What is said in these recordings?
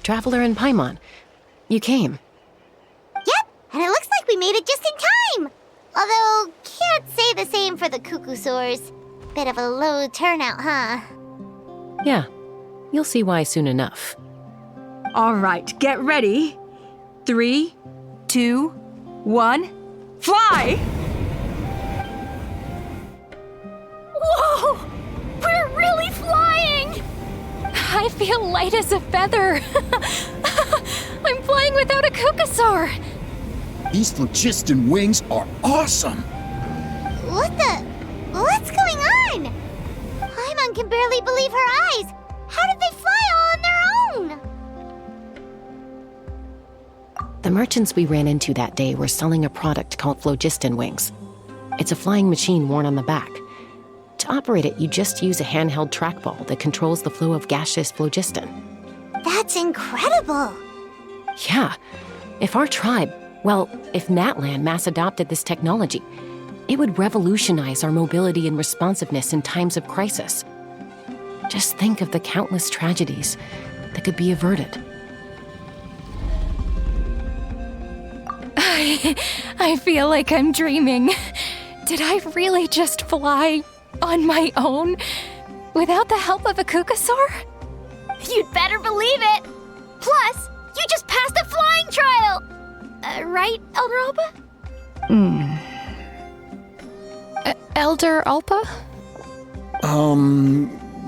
Traveler and Paimon. You came. Yep, and it looks like we made it just in time! Although, can't say the same for the cuckoosaurs. Bit of a low turnout, huh? Yeah, you'll see why soon enough. All right, get ready. 3, 2, 1, fly! Whoa! We're really flying! I feel light as a feather. I'm flying without a cuckoosaur. These Flogiston wings are awesome! What's going on? Paimon can barely believe her eyes. How did they fly all on their own? The merchants we ran into that day were selling a product called Flogiston wings. It's a flying machine worn on the back. To operate it, you just use a handheld trackball that controls the flow of gaseous phlogiston. That's incredible! Yeah. If our tribe, if Natlan mass adopted this technology, it would revolutionize our mobility and responsiveness in times of crisis. Just think of the countless tragedies that could be averted. I feel like I'm dreaming. Did I really just fly on my own without the help of a cuckoosaur? You'd better believe it! Plus, you just passed a flying trial! Right, Elder Alpa? Elder Alpa?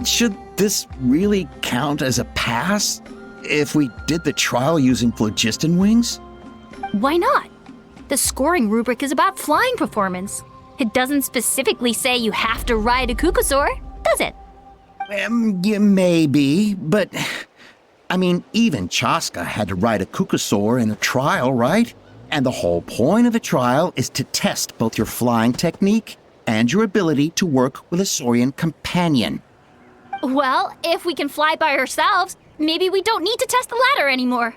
Should this really count as a pass? If we did the trial using Flogiston wings? Why not? The scoring rubric is about flying performance. It doesn't specifically say you have to ride a cuckoosaur, does it? Yeah, maybe, but... I mean, even Chaska had to ride a cuckoosaur in a trial, right? And the whole point of a trial is to test both your flying technique and your ability to work with a Saurian companion. Well, if we can fly by ourselves, maybe we don't need to test the ladder anymore.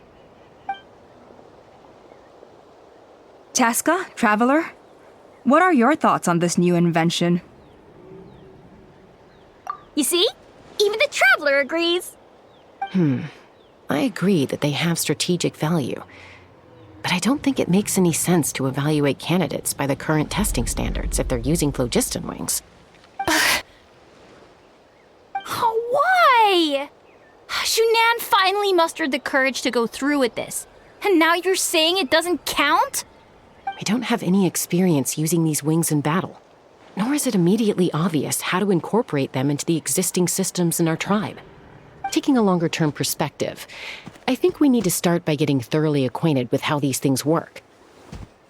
Chaska, Traveler, what are your thoughts on this new invention? You see? Even the Traveler agrees. I agree that they have strategic value, but I don't think it makes any sense to evaluate candidates by the current testing standards if they're using Flogiston wings. Why? Shunan finally mustered the courage to go through with this, and now you're saying it doesn't count? I don't have any experience using these wings in battle, nor is it immediately obvious how to incorporate them into the existing systems in our tribe. Taking a longer-term perspective, I think we need to start by getting thoroughly acquainted with how these things work.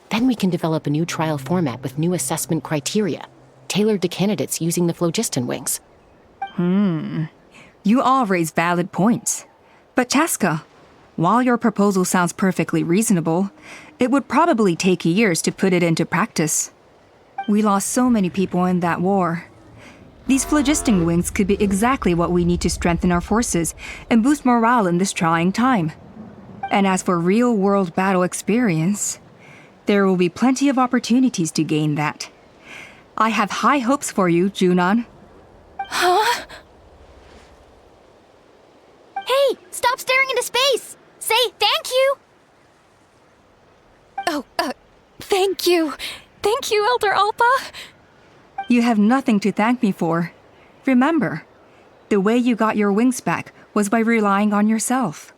Then we can develop a new trial format with new assessment criteria, tailored to candidates using the Flogiston wings. You all raise valid points. But Chaska, while your proposal sounds perfectly reasonable, it would probably take years to put it into practice. We lost so many people in that war. These Flogiston wings could be exactly what we need to strengthen our forces and boost morale in this trying time. And as for real-world battle experience, there will be plenty of opportunities to gain that. I have high hopes for you, Junon. Huh? Hey, stop staring into space! Say thank you! Thank you. Thank you, Elder Alpa. You have nothing to thank me for. Remember, the way you got your wings back was by relying on yourself.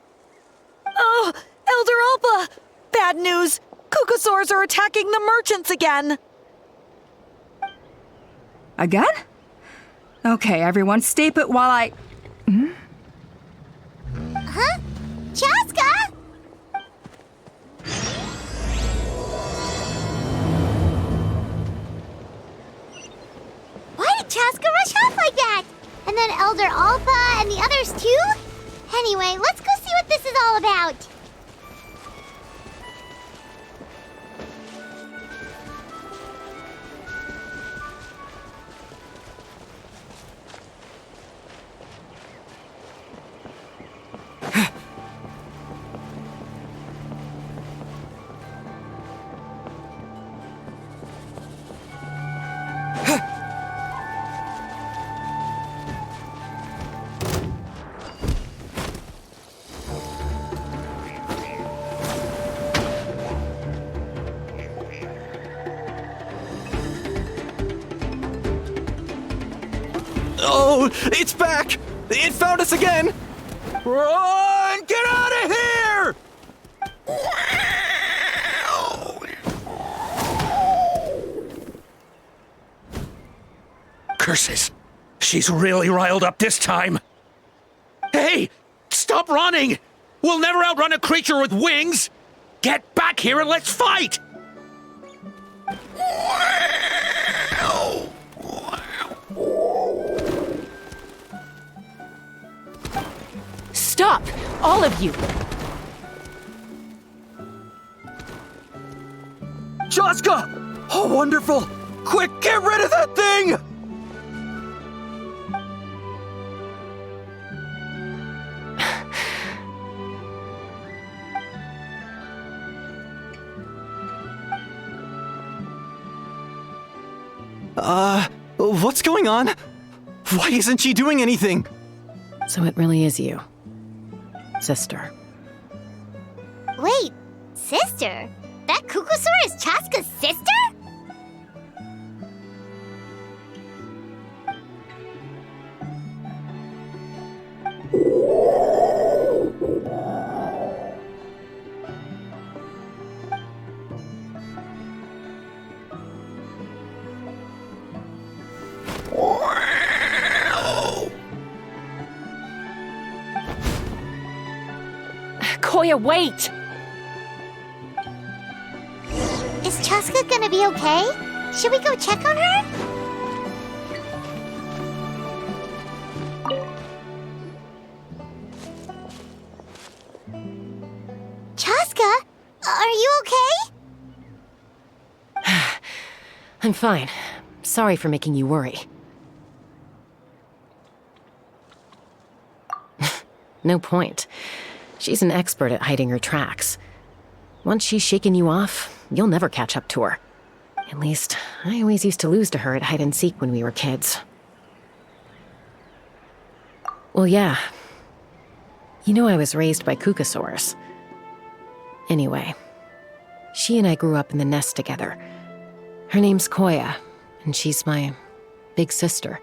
Oh, Elder Alpa! Bad news! Cuckoosaurs are attacking the merchants again! Again? Okay, everyone, stay put while I... Huh? Chaska? Why did Chaska rush off like that? And then Elder Alpa and the others too? Anyway, let's go see what this is all about. Oh, it's back! It found us again! Run! Get out of here! Curses! She's really riled up this time! Hey! Stop running! We'll never outrun a creature with wings! Get back here and let's fight! Stop! All of you! Chaska! Oh, wonderful! Quick, get rid of that thing! What's going on? Why isn't she doing anything? So it really is you. Sister. Wait, sister? That Kukusaur is Chaska's sister? Coya, wait! Is Chaska gonna be okay? Should we go check on her? Chaska, are you okay? I'm fine. Sorry for making you worry. No point. She's an expert at hiding her tracks. Once she's shaken you off, you'll never catch up to her. At least, I always used to lose to her at hide-and-seek when we were kids. Well, yeah. You know I was raised by Kukusaurs. Anyway, she and I grew up in the nest together. Her name's Coya, and she's my big sister.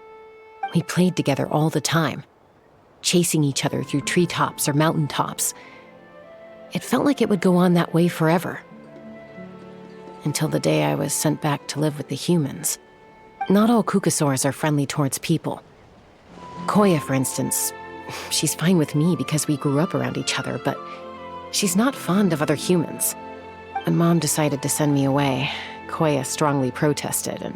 We played together all the time, chasing each other through treetops or mountaintops. It felt like it would go on that way forever. Until the day I was sent back to live with the humans. Not all Kukusaurs are friendly towards people. Coya, for instance, she's fine with me because we grew up around each other, but she's not fond of other humans. When Mom decided to send me away, Coya strongly protested, and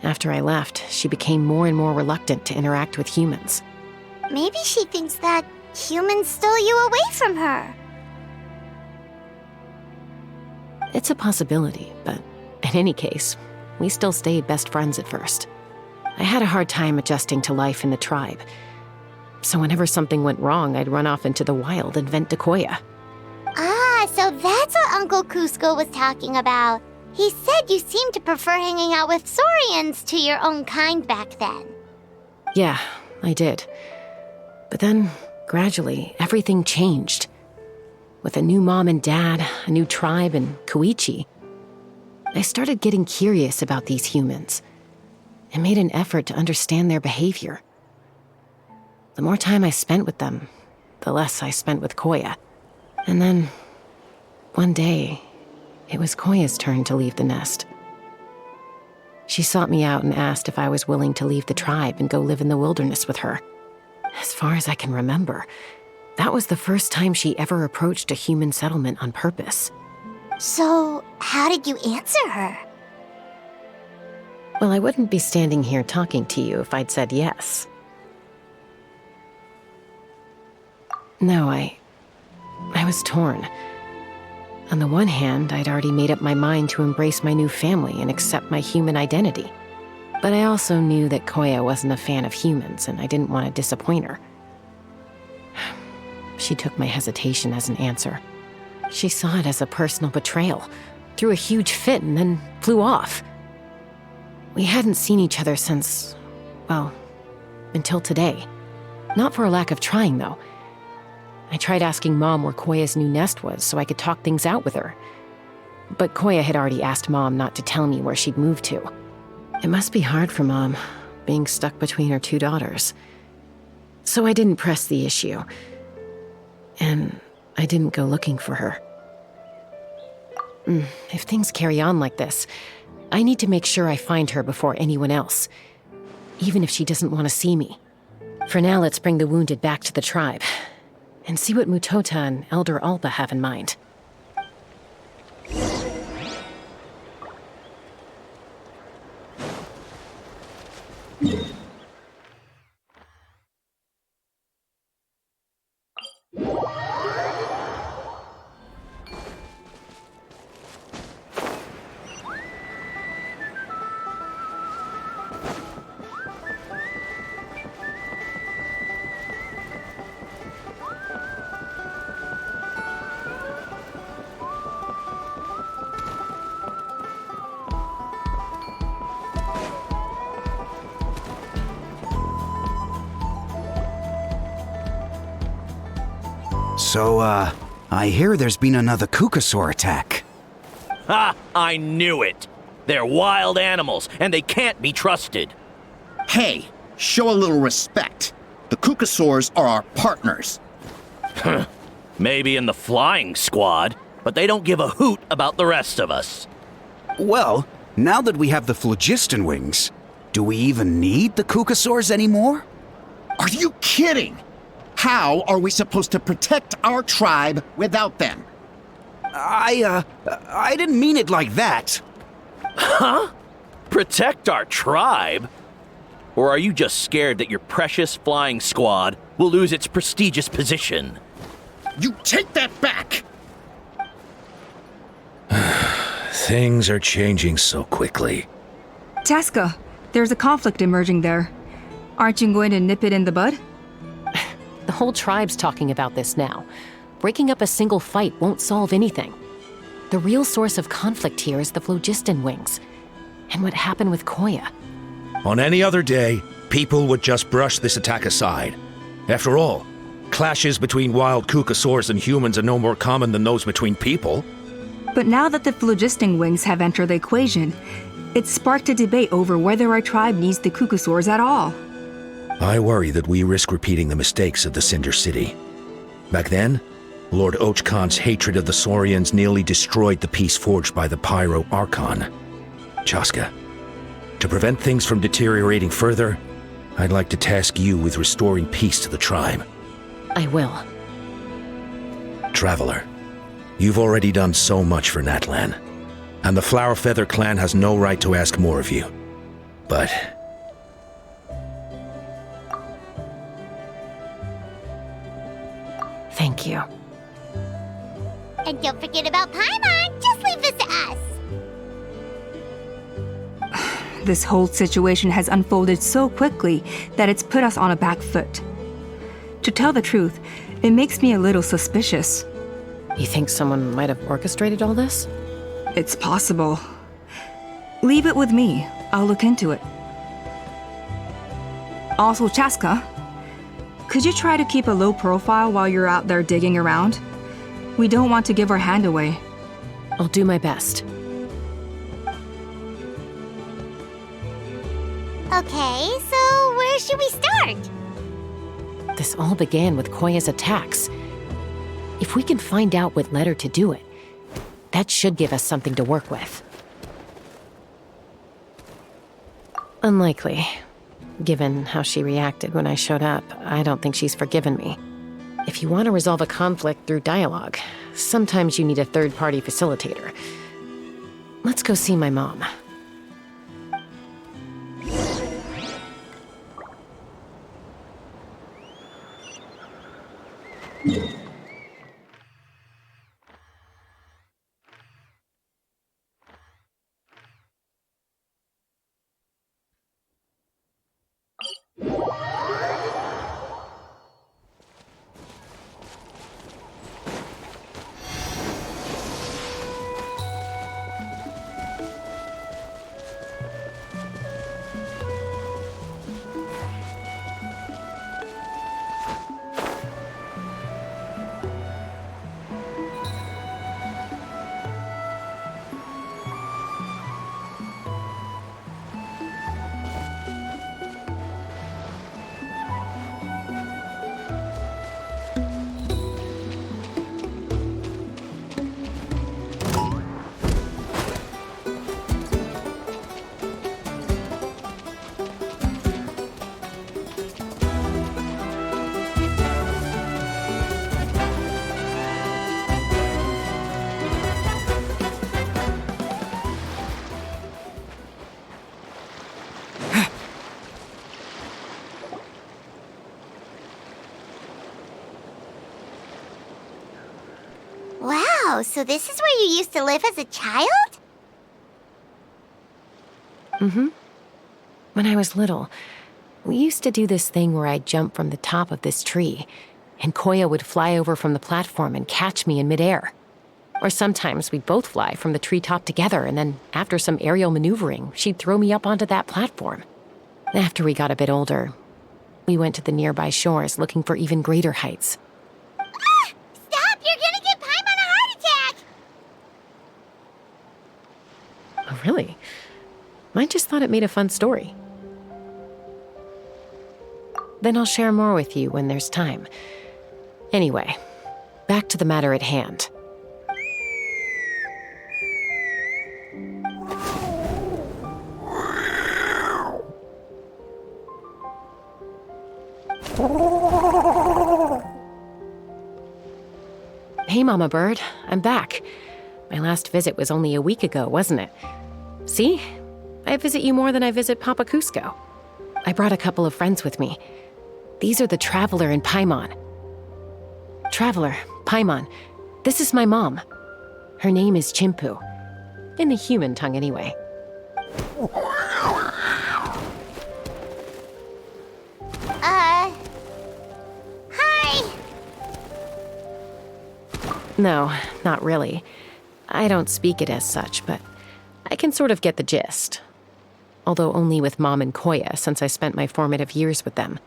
after I left, she became more and more reluctant to interact with humans. Maybe she thinks that humans stole you away from her. It's a possibility, but in any case, we still stayed best friends at first. I had a hard time adjusting to life in the tribe, so whenever something went wrong, I'd run off into the wild and vent to Coya. Ah, so that's what Uncle Cusco was talking about. He said you seemed to prefer hanging out with Saurians to your own kind back then. Yeah, I did. But then, gradually, everything changed. With a new mom and dad, a new tribe, and Koichi, I started getting curious about these humans and made an effort to understand their behavior. The more time I spent with them, the less I spent with Coya. And then, one day, it was Koya's turn to leave the nest. She sought me out and asked if I was willing to leave the tribe and go live in the wilderness with her. As far as I can remember, that was the first time she ever approached a human settlement on purpose. So, how did you answer her? Well, I wouldn't be standing here talking to you if I'd said yes. No, I was torn. On the one hand, I'd already made up my mind to embrace my new family and accept my human identity. But I also knew that Coya wasn't a fan of humans, and I didn't want to disappoint her. She took my hesitation as an answer. She saw it as a personal betrayal, threw a huge fit, and then flew off. We hadn't seen each other since, well, until today. Not for a lack of trying, though. I tried asking Mom where Koya's new nest was so I could talk things out with her. But Coya had already asked Mom not to tell me where she'd moved to. It must be hard for Mom, being stuck between her two daughters. So I didn't press the issue. And I didn't go looking for her. If things carry on like this, I need to make sure I find her before anyone else, even if she doesn't want to see me. For now, let's bring the wounded back to the tribe and see what Mutota and Elder Alba have in mind. So, I hear there's been another Kukasaur attack. Ha! I knew it! They're wild animals, and they can't be trusted. Hey, show a little respect. The Kukasaurs are our partners. Maybe in the flying squad, but they don't give a hoot about the rest of us. Well, now that we have the Flogiston wings, do we even need the Kukasaurs anymore? Are you kidding? How are we supposed to protect our tribe without them? I didn't mean it like that. Huh? Protect our tribe? Or are you just scared that your precious flying squad will lose its prestigious position? You take that back! Things are changing so quickly. Chaska, there's a conflict emerging there. Aren't you going to nip it in the bud? The whole tribe's talking about this now. Breaking up a single fight won't solve anything. The real source of conflict here is the Flogiston wings, and what happened with Coya. On any other day, people would just brush this attack aside. After all, clashes between wild Kukasaurs and humans are no more common than those between people. But now that the Flogiston wings have entered the equation, it's sparked a debate over whether our tribe needs the Kukasaurs at all. I worry that we risk repeating the mistakes of the Cinder City. Back then, Lord Ochkon's hatred of the Saurians nearly destroyed the peace forged by the Pyro Archon. Chaska, to prevent things from deteriorating further, I'd like to task you with restoring peace to the tribe. I will. Traveler, you've already done so much for Natlan, and the Flower Feather clan has no right to ask more of you. But thank you. And don't forget about Paimon. Just leave this to us. This whole situation has unfolded so quickly that it's put us on a back foot. To tell the truth, it makes me a little suspicious. You think someone might have orchestrated all this? It's possible. Leave it with me. I'll look into it. Also, Chaska, could you try to keep a low profile while you're out there digging around? We don't want to give our hand away. I'll do my best. Okay, so where should we start? This all began with Koya's attacks. If we can find out what led her to do it, that should give us something to work with. Unlikely. Given how she reacted when I showed up, I don't think she's forgiven me. If you want to resolve a conflict through dialogue, sometimes you need a third-party facilitator. Let's go see my mom. Oh, so this is where you used to live as a child? Mm-hmm. When I was little, we used to do this thing where I'd jump from the top of this tree, and Coya would fly over from the platform and catch me in midair. Or sometimes we'd both fly from the treetop together, and then after some aerial maneuvering, she'd throw me up onto that platform. After we got a bit older, we went to the nearby shores looking for even greater heights. Ah! Stop! You're gonna get Paimon a heart attack! Oh, really? I just thought it made a fun story. Then I'll share more with you when there's time. Anyway, back to the matter at hand. Hey, Mama Bird, I'm back. My last visit was only a week ago, wasn't it? See? I visit you more than I visit Papa Cusco. I brought a couple of friends with me. These are the Traveler and Paimon. Traveler, Paimon, this is my mom. Her name is Chimpu. In the human tongue, anyway. Hi! No, not really. I don't speak it as such, but I can sort of get the gist. Although only with Mom and Coya, since I spent my formative years with them.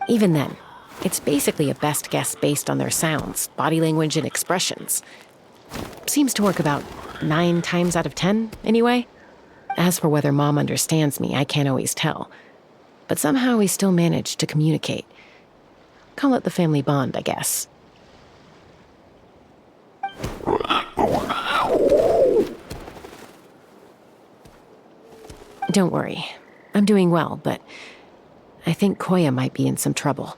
Even then, it's basically a best guess based on their sounds, body language, and expressions. Seems to work about 9 times out of 10, anyway. As for whether Mom understands me, I can't always tell. But somehow we still manage to communicate. Call it the family bond, I guess. Don't worry. I'm doing well, but I think Coya might be in some trouble.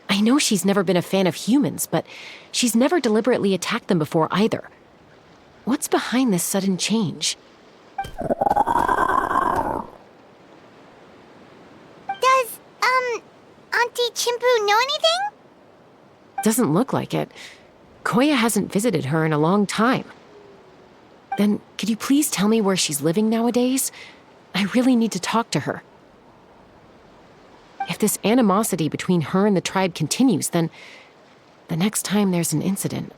I know she's never been a fan of humans, but she's never deliberately attacked them before either. What's behind this sudden change? Does, Auntie Chimpu know anything? Doesn't look like it. Coya hasn't visited her in a long time. Then, could you please tell me where she's living nowadays? I really need to talk to her. If this animosity between her and the tribe continues, then the next time there's an incident,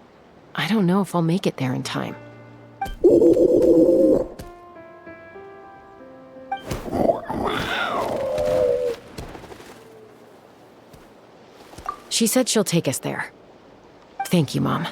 I don't know if I'll make it there in time. She said she'll take us there. Thank you, Mom.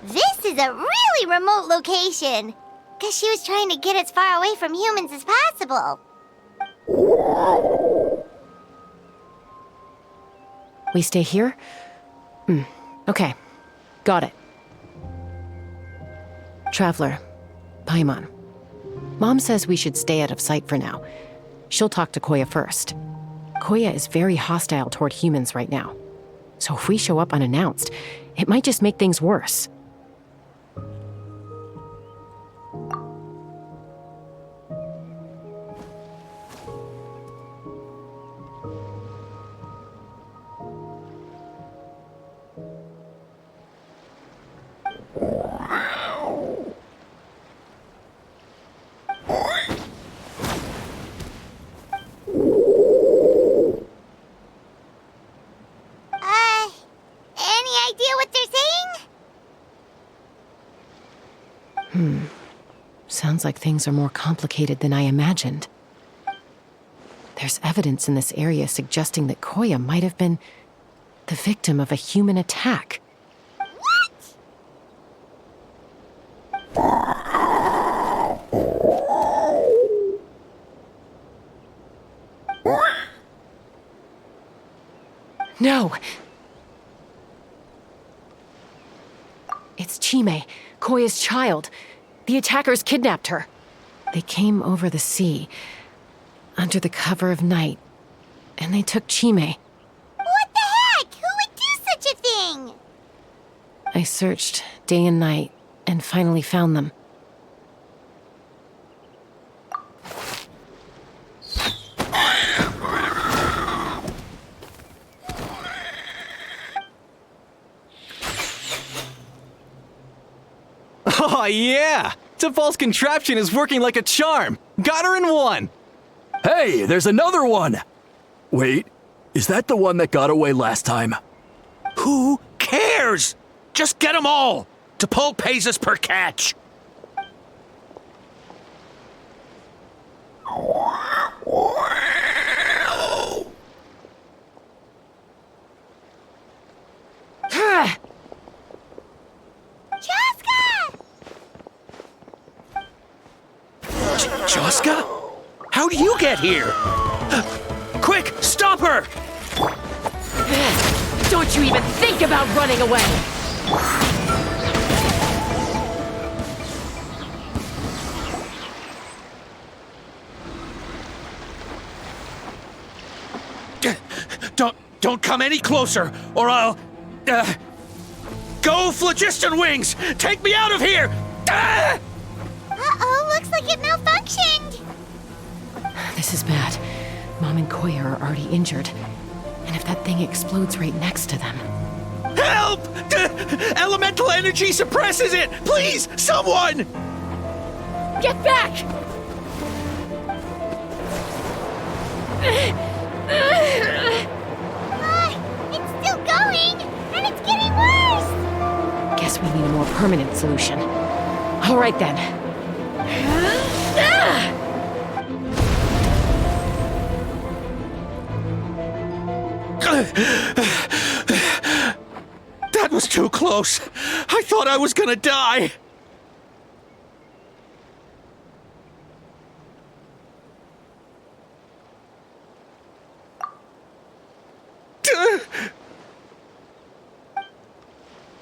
This is a really remote location. Guess she was trying to get as far away from humans as possible. We stay here? Okay. Got it. Traveler, Paimon. Mom says we should stay out of sight for now. She'll talk to Coya first. Coya is very hostile toward humans right now. So if we show up unannounced, it might just make things worse. Any idea what they're saying? Sounds like things are more complicated than I imagined. There's evidence in this area suggesting that Coya might have been the victim of a human attack. No! It's Chime, Koya's child. The attackers kidnapped her. They came over the sea, under the cover of night, and they took Chime. What the heck? Who would do such a thing? I searched day and night, and finally found them. Aw, yeah! Tepal's contraption is working like a charm! Got her in one! Hey, there's another one! Wait, is that the one that got away last time? Who cares? Just get them all! Tepal pays us per catch! Chaska? How do you get here? Quick, stop her! Don't you even think about running away! Don't come any closer, or I'll... Go, Flogiston Wings! Take me out of here! Uh-oh, looks like it malfunctioned. This is bad. Mom and Coya are already injured. And if that thing explodes right next to them... Help! Elemental energy suppresses it! Please, someone! Get back! It's still going, and it's getting worse. Guess we need a more permanent solution. All right then. That was too close. I thought I was gonna die.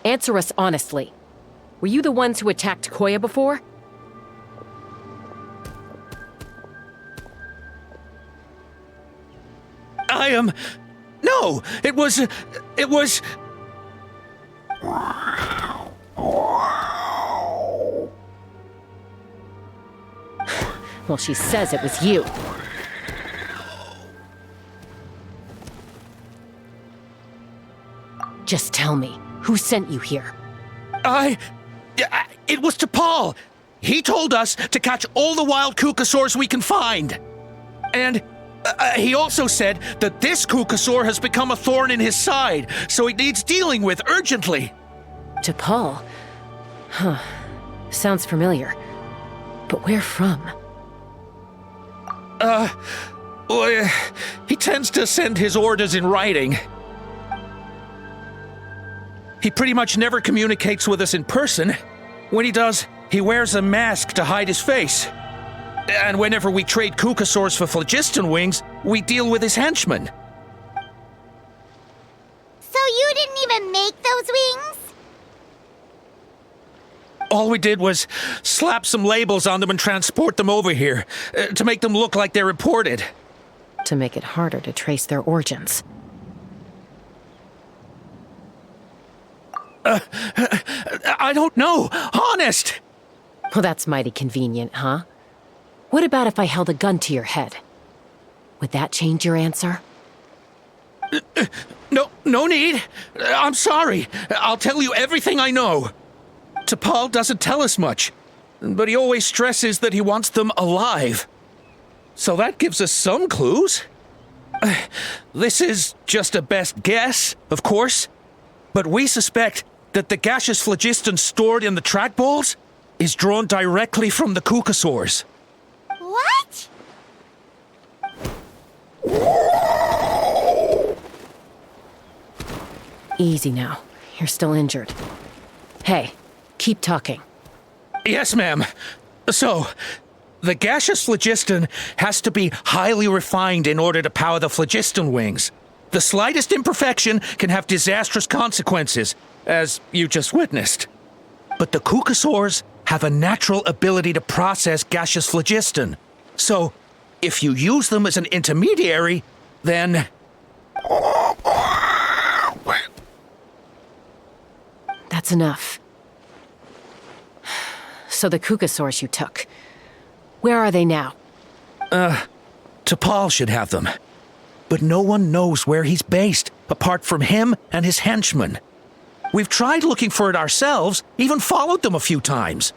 Answer us honestly. Were you the ones who attacked Coya before? No, it was... Well, she says it was you. Just tell me, who sent you here? It was Tepal. He told us to catch all the wild kukasaurs we can find. And he also said that this kukasaur has become a thorn in his side, so it needs dealing with urgently. Tepal? Huh. Sounds familiar. But where from? Well, he tends to send his orders in writing. He pretty much never communicates with us in person. When he does, he wears a mask to hide his face. And whenever we trade kukasaurs for Flogiston Wings, we deal with his henchmen. So you didn't even make those wings? All we did was slap some labels on them and transport them over here, to make them look like they're imported. To make it harder to trace their origins. I don't know, honest! Well, that's mighty convenient, huh? What about if I held a gun to your head? Would that change your answer? No need. I'm sorry. I'll tell you everything I know. Tepal doesn't tell us much, but he always stresses that he wants them alive. So that gives us some clues. This is just a best guess, of course, but we suspect that the gaseous phlogiston stored in the trackballs is drawn directly from the kukasaurs. What? Easy now. You're still injured. Hey, keep talking. Yes, ma'am. So, the gaseous phlogiston has to be highly refined in order to power the Flogiston Wings. The slightest imperfection can have disastrous consequences, as you just witnessed. But the kukasaurs have a natural ability to process gaseous phlogiston. So, if you use them as an intermediary, then... That's enough. So the kukasaurs you took, where are they now? Tepal should have them. But no one knows where he's based, apart from him and his henchmen. We've tried looking for it ourselves, even followed them a few times.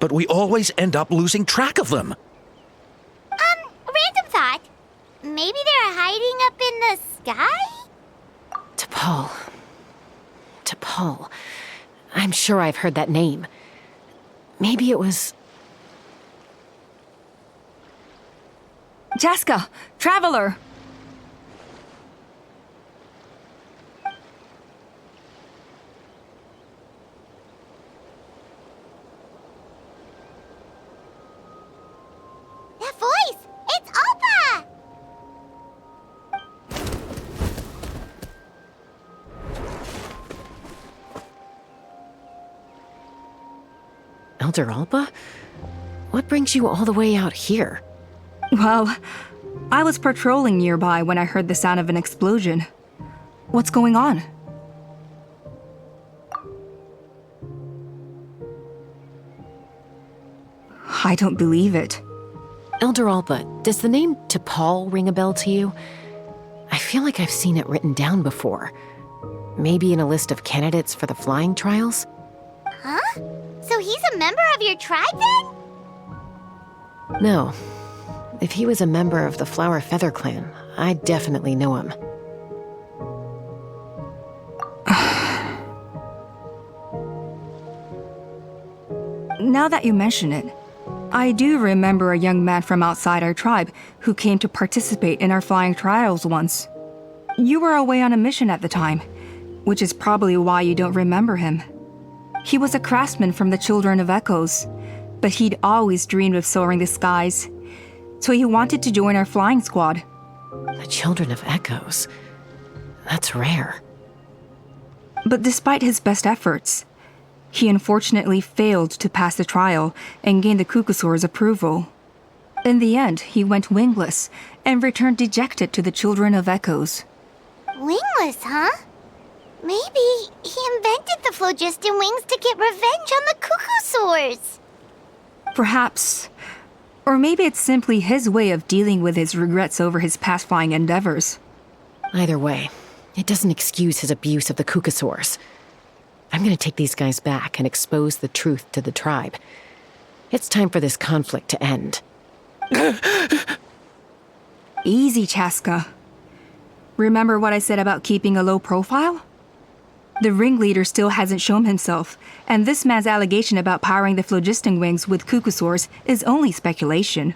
but we always end up losing track of them. Random thought. Maybe they're hiding up in the sky? Tepal. Tepal. I'm sure I've heard that name. Maybe it was... Chaska! Traveler! That voice! It's Alpa! Elder Alpa? What brings you all the way out here? Well, I was patrolling nearby when I heard the sound of an explosion. What's going on? I don't believe it. Elder Alpa, does the name Tepal ring a bell to you? I feel like I've seen it written down before. Maybe in a list of candidates for the flying trials? Huh? So he's a member of your tribe then? No. If he was a member of the Flower Feather Clan, I'd definitely know him. Now that you mention it, I do remember a young man from outside our tribe who came to participate in our flying trials once. You were away on a mission at the time, which is probably why you don't remember him. He was a craftsman from the Children of Echoes, but he'd always dreamed of soaring the skies, so he wanted to join our flying squad. The Children of Echoes? That's rare. But despite his best efforts, he unfortunately failed to pass the trial and gain the Kukusaur's approval. In the end, he went wingless and returned dejected to the Children of Echoes. Wingless, huh? Maybe he invented the Flogiston wings to get revenge on the Kukusaurs. Perhaps. Or maybe it's simply his way of dealing with his regrets over his past flying endeavors. Either way, it doesn't excuse his abuse of the Kukusaurs. I'm gonna take these guys back and expose the truth to the tribe. It's time for this conflict to end. Easy, Chaska. Remember what I said about keeping a low profile? The ringleader still hasn't shown himself, and this man's allegation about powering the Flogiston wings with Kukusaurs is only speculation.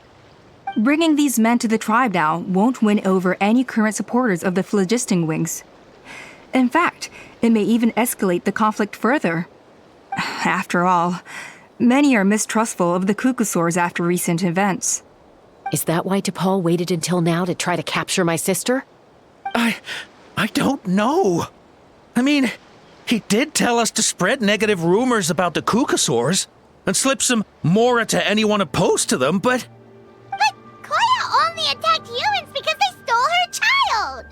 Bringing these men to the tribe now won't win over any current supporters of the Flogiston wings. In fact, it may even escalate the conflict further. After all, many are mistrustful of the Kukusaurs after recent events. Is that why Tepal waited until now to try to capture my sister? I don't know. I mean, he did tell us to spread negative rumors about the Kukusaurs and slip some mora to anyone opposed to them, but... But Coya only attacked humans because they stole her child!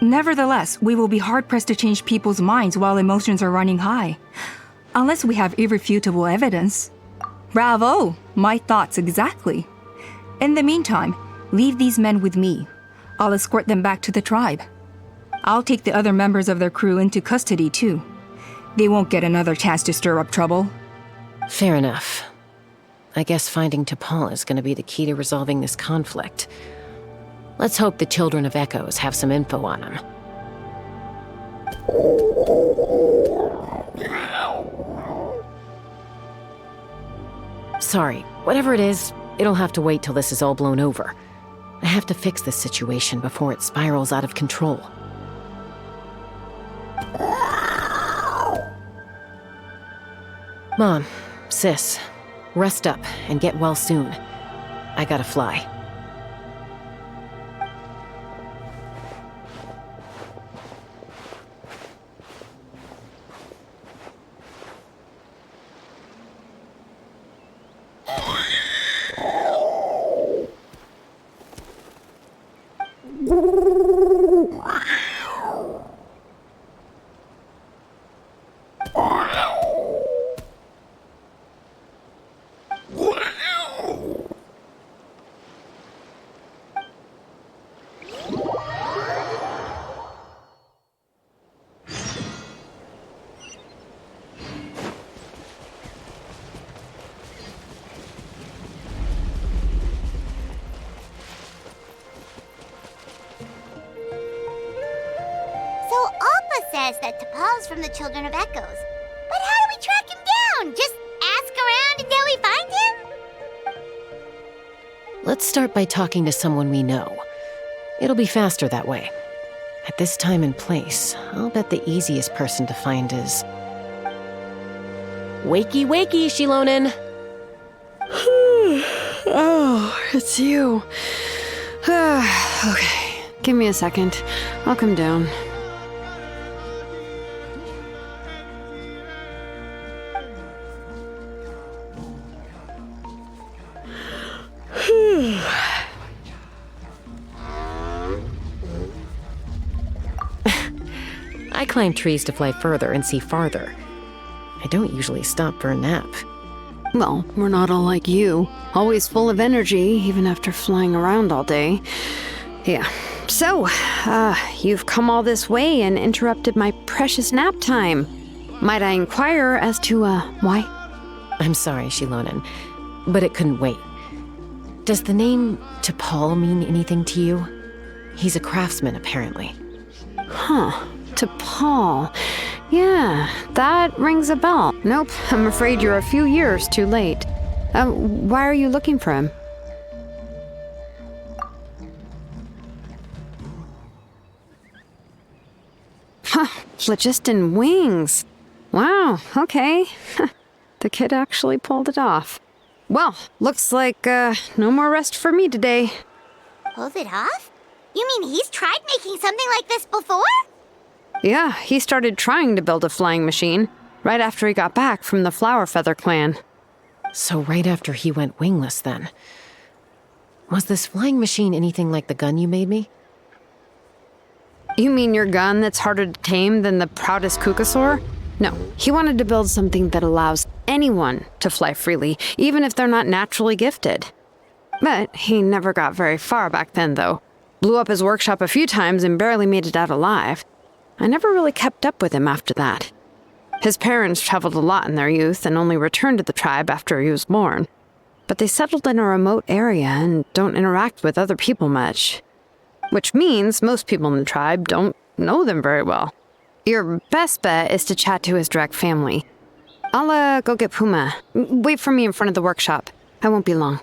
Nevertheless, we will be hard-pressed to change people's minds while emotions are running high. Unless we have irrefutable evidence. Bravo! My thoughts exactly. In the meantime, leave these men with me. I'll escort them back to the tribe. I'll take the other members of their crew into custody, too. They won't get another chance to stir up trouble. Fair enough. I guess finding Tepal is going to be the key to resolving this conflict. Let's hope the Children of Echoes have some info on him. Sorry, whatever it is, it'll have to wait till this is all blown over. I have to fix this situation before it spirals out of control. Mom, sis, rest up and get well soon. I gotta fly. says that Tepal's from the Children of Echoes. But how do we track him down? Just ask around until we find him? Let's start by talking to someone we know. It'll be faster that way. At this time and place, I'll bet the easiest person to find is... Wakey, wakey, Shilonen! Oh, it's you. Okay, give me a second. I'll come down. I climb trees to fly further and see farther. I don't usually stop for a nap. Well, we're not all like you. Always full of energy, even after flying around all day. Yeah. So, you've come all this way and interrupted my precious nap time. Might I inquire as to, why? I'm sorry, Shilonen, but it couldn't wait. Does the name Tepal mean anything to you? He's a craftsman, apparently. Huh. Tepal. Yeah, that rings a bell. Nope, I'm afraid you're a few years too late. Why are you looking for him? Huh, Flogiston wings. Wow, okay. The kid actually pulled it off. Well, looks like, no more rest for me today. Pulled it off? You mean he's tried making something like this before? Yeah, he started trying to build a flying machine right after he got back from the Flower Feather clan. So right after he went wingless, then. Was this flying machine anything like the gun you made me? You mean your gun that's harder to tame than the proudest Kukasaur? No, he wanted to build something that allows anyone to fly freely, even if they're not naturally gifted. But he never got very far back then, though. Blew up his workshop a few times and barely made it out alive. I never really kept up with him after that. His parents traveled a lot in their youth and only returned to the tribe after he was born. But they settled in a remote area and don't interact with other people much. Which means most people in the tribe don't know them very well. Your best bet is to chat to his direct family. I'll, go get Puma. Wait for me in front of the workshop. I won't be long.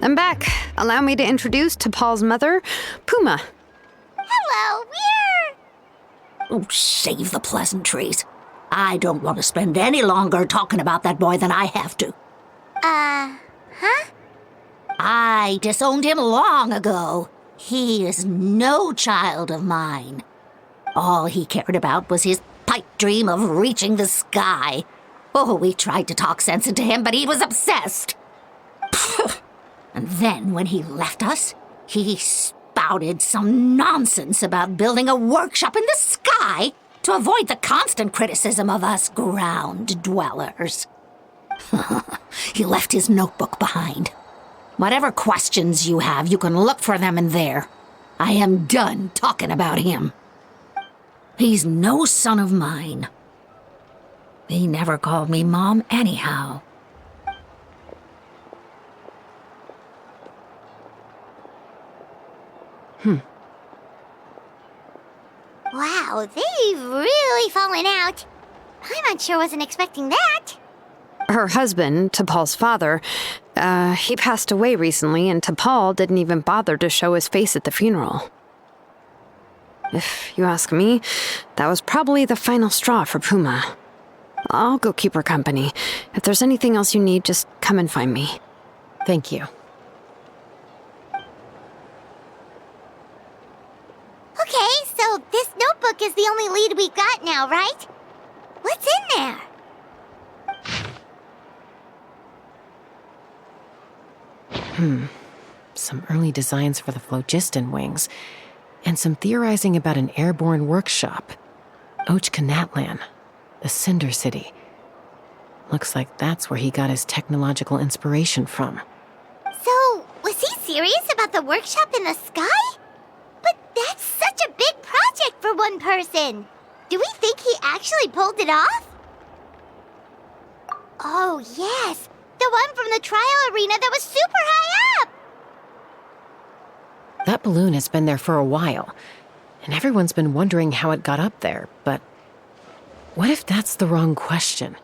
I'm back. Allow me to introduce Tepal's mother, Puma. Hello, we're... Oh, save the pleasantries. I don't want to spend any longer talking about that boy than I have to. Huh? I disowned him long ago. He is no child of mine. All he cared about was his pipe dream of reaching the sky. Oh, we tried to talk sense into him, but he was obsessed. And then when he left us, he spouted some nonsense about building a workshop in the sky to avoid the constant criticism of us ground dwellers. He left his notebook behind. Whatever questions you have, you can look for them in there. I am done talking about him. He's no son of mine. He never called me Mom anyhow. Wow, they've really fallen out. Paimon sure wasn't expecting that. Her husband, Tepal's father, he passed away recently, and Tepal didn't even bother to show his face at the funeral. If you ask me, that was probably the final straw for Puma. I'll go keep her company. If there's anything else you need, just come and find me. Thank you. the only lead we've got now, right? What's in there? Some early designs for the Flogiston wings, and some theorizing about an airborne workshop. Ochkanatlan, the Cinder City. Looks like that's where he got his technological inspiration from. So, was he serious about the workshop in the sky? But that's such a big project for one person. Do we think he actually pulled it off? Oh, yes. The one from the trial arena that was super high up. That balloon has been there for a while, and everyone's been wondering how it got up there, but what if that's the wrong question?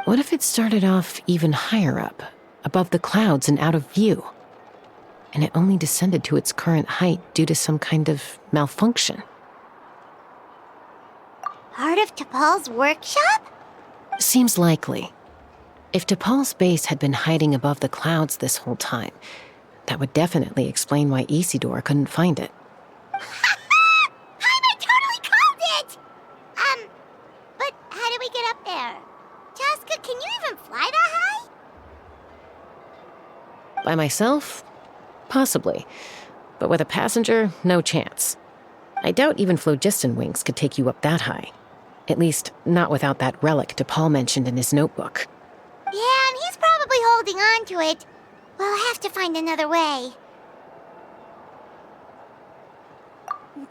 What if it started off even higher up, above the clouds and out of view, and it only descended to its current height due to some kind of malfunction? Part of Tepal's workshop? Seems likely. If Tepal's base had been hiding above the clouds this whole time, that would definitely explain why Isidore couldn't find it. I totally called it! But how do we get up there? Chaska, can you even fly that high? By myself? Possibly. But with a passenger, no chance. I doubt even Flogiston wings could take you up that high. At least, not without that relic Tepal mentioned in his notebook. Yeah, and he's probably holding on to it. We'll have to find another way.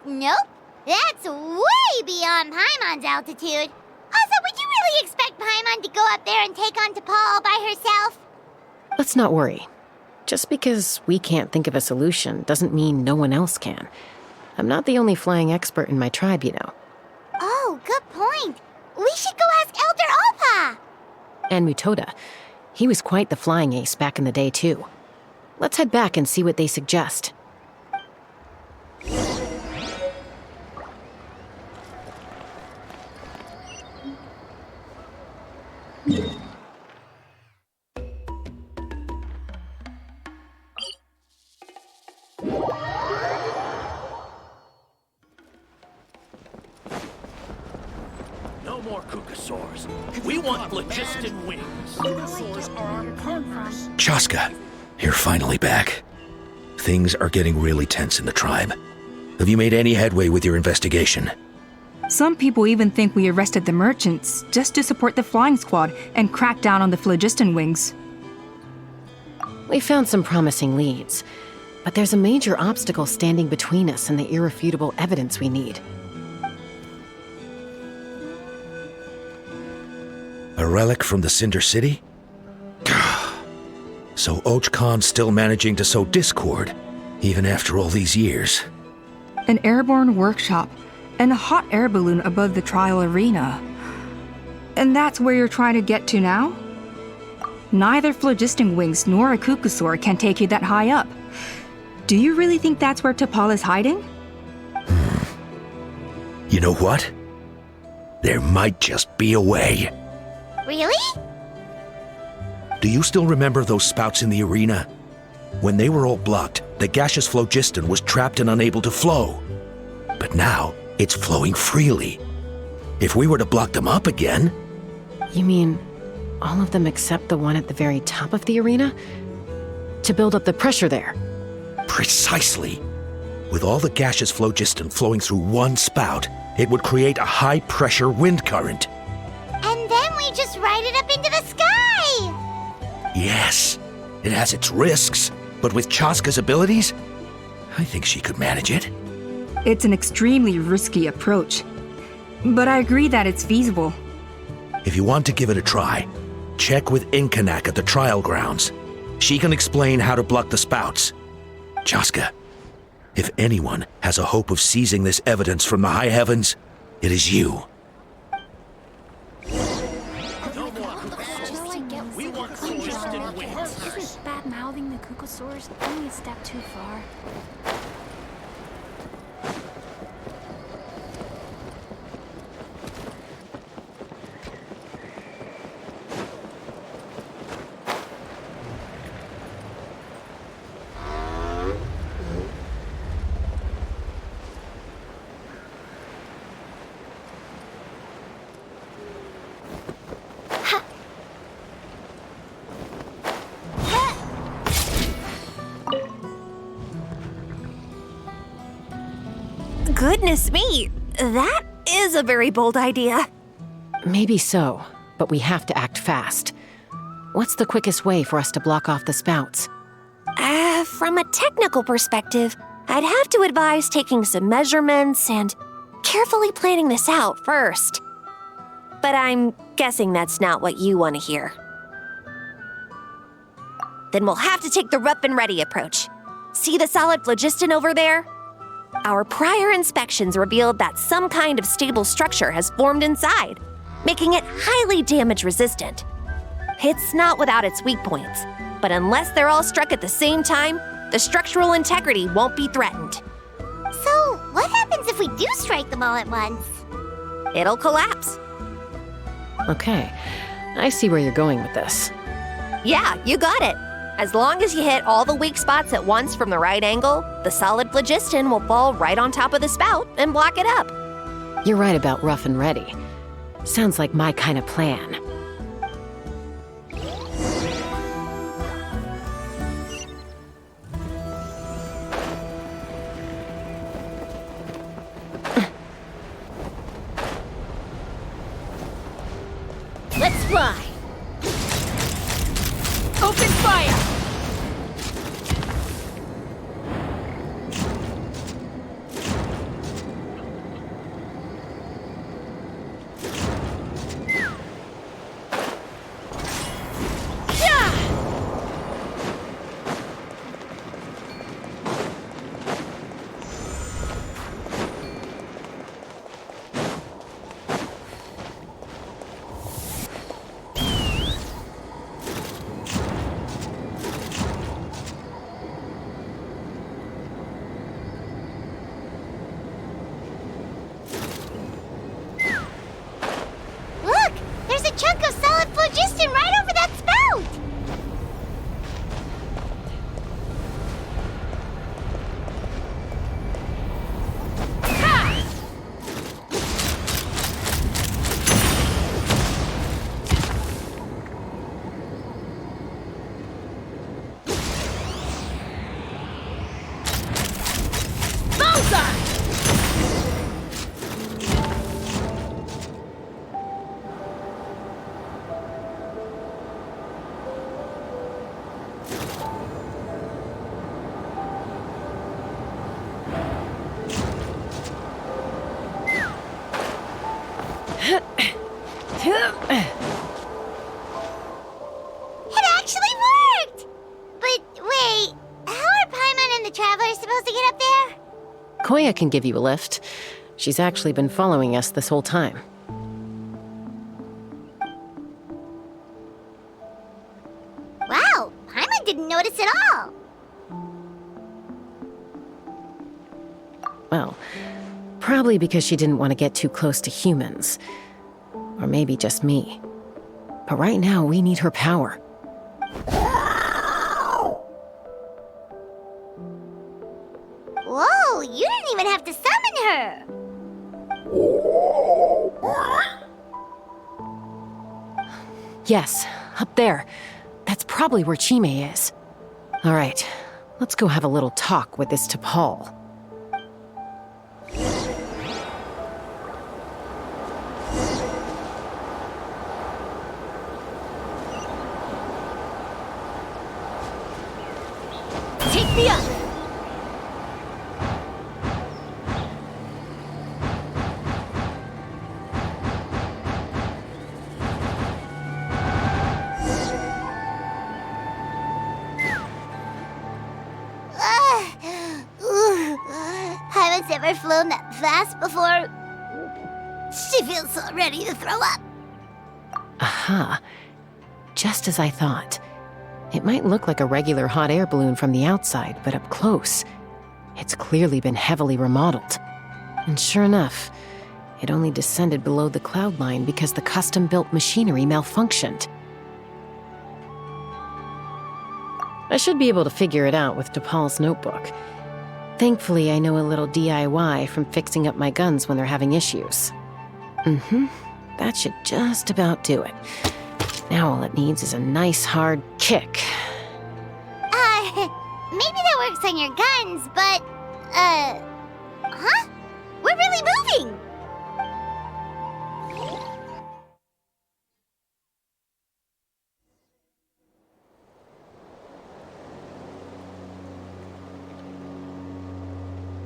Nope. That's way beyond Paimon's altitude. Also, would you really expect Paimon to go up there and take on Tepal all by herself? Let's not worry. Just because we can't think of a solution doesn't mean no one else can. I'm not the only flying expert in my tribe, you know. Oh, good point. We should go ask Elder Alpa. And Mutoda. He was quite the flying ace back in the day, too. Let's head back and see what they suggest. No more Kukasaurs. We want Flogiston wings. Kukasaurs are our partners. Chaska, you're finally back. Things are getting really tense in the tribe. Have you made any headway with your investigation? Some people even think we arrested the merchants just to support the flying squad and crack down on the Flogiston wings. We found some promising leads, but there's a major obstacle standing between us and the irrefutable evidence we need. A relic from the Cinder City? So Ochkan's still managing to sow discord, even after all these years. An airborne workshop and a hot air balloon above the trial arena. And that's where you're trying to get to now? Neither Flogiston wings nor a Kukusaur can take you that high up. Do you really think that's where Tepal is hiding? You know what? There might just be a way. Really? Do you still remember those spouts in the arena? When they were all blocked, the gaseous Flogiston was trapped and unable to flow. But now, it's flowing freely. If we were to block them up again... You mean all of them except the one at the very top of the arena? To build up the pressure there? Precisely. With all the gaseous Flogiston flowing through one spout, it would create a high-pressure wind current. And then we just ride it up into the sky! Yes, it has its risks, but with Chaska's abilities, I think she could manage it. It's an extremely risky approach, but I agree that it's feasible. If you want to give it a try, check with Inkanak at the trial grounds. She can explain how to block the spouts. Chaska, if anyone has a hope of seizing this evidence from the high heavens, it is you. Isn't bad-mouthing the Kukusaurs only a step too far? Goodness me, that is a very bold idea. Maybe so, but we have to act fast. What's the quickest way for us to block off the spouts? From a technical perspective, I'd have to advise taking some measurements and carefully planning this out first. But I'm guessing that's not what you want to hear. Then we'll have to take the rough and ready approach. See the solid phlogiston over there? Our prior inspections revealed that some kind of stable structure has formed inside, making it highly damage resistant. It's not without its weak points, but unless they're all struck at the same time, the structural integrity won't be threatened. So, what happens if we do strike them all at once? It'll collapse. Okay, I see where you're going with this. Yeah, you got it. As long as you hit all the weak spots at once from the right angle, the solid phlogiston will fall right on top of the spout and block it up. You're right about rough and ready. Sounds like my kind of plan. Let's fly! Open fire! Look! There's a chunk of solid phlogiston right over that spout! It actually worked! But wait, how are Paimon and the Travelers supposed to get up there? Coya can give you a lift. She's actually been following us this whole time. Wow, Paimon didn't notice at all. Well, probably because she didn't want to get too close to humans. Or maybe just me. But right now, we need her power. Whoa, you didn't even have to summon her! Yes, up there. That's probably where Chime is. All right, let's go have a little talk with this Tepal. Take me up! Paimon's never flown that fast before. She feels so ready to throw up. Aha. Just as I thought. It might look like a regular hot air balloon from the outside, but up close, it's clearly been heavily remodeled. And sure enough, it only descended below the cloud line because the custom-built machinery malfunctioned. I should be able to figure it out with Tepal's notebook. Thankfully, I know a little DIY from fixing up my guns when they're having issues. That should just about do it. Now all it needs is a nice hard kick. Maybe that works on your guns, but, huh? We're are really moving!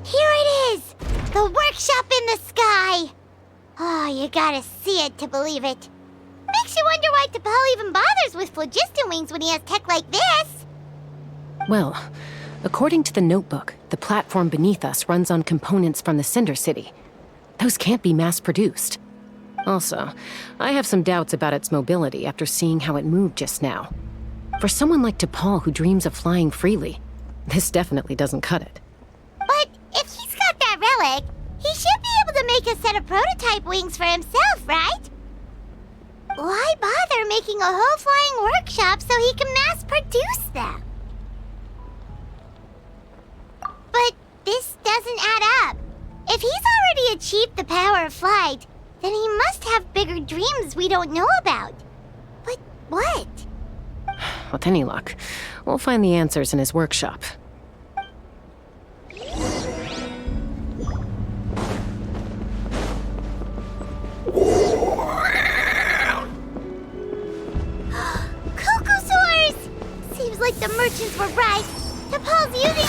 Here it is! The workshop in the sky! Oh, you gotta see it to believe it. Makes you wonder why Tepal even bothers with phlogiston wings when he has tech like this. Well, according to the notebook, the platform beneath us runs on components from the Cinder City. Those can't be mass-produced. Also, I have some doubts about its mobility after seeing how it moved just now. For someone like Tepal who dreams of flying freely, this definitely doesn't cut it. But if he's got that relic, he should be able to make a set of prototype wings for himself, right? Why bother making a whole flying workshop so he can mass-produce them? But this doesn't add up. If he's already achieved the power of flight, then he must have bigger dreams we don't know about. But what? With any luck, we'll find the answers in his workshop. Seems like the merchants were right. Tepal's using...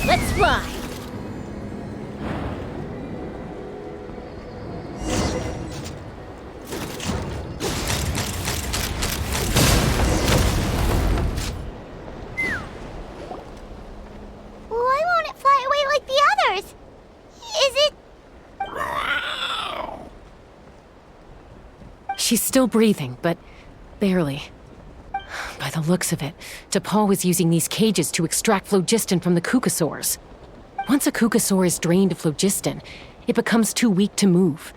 Let's fly! She's still breathing, but barely. By the looks of it, Tepal was using these cages to extract phlogiston from the kukasaurs. Once a kukasaur is drained of phlogiston, it becomes too weak to move.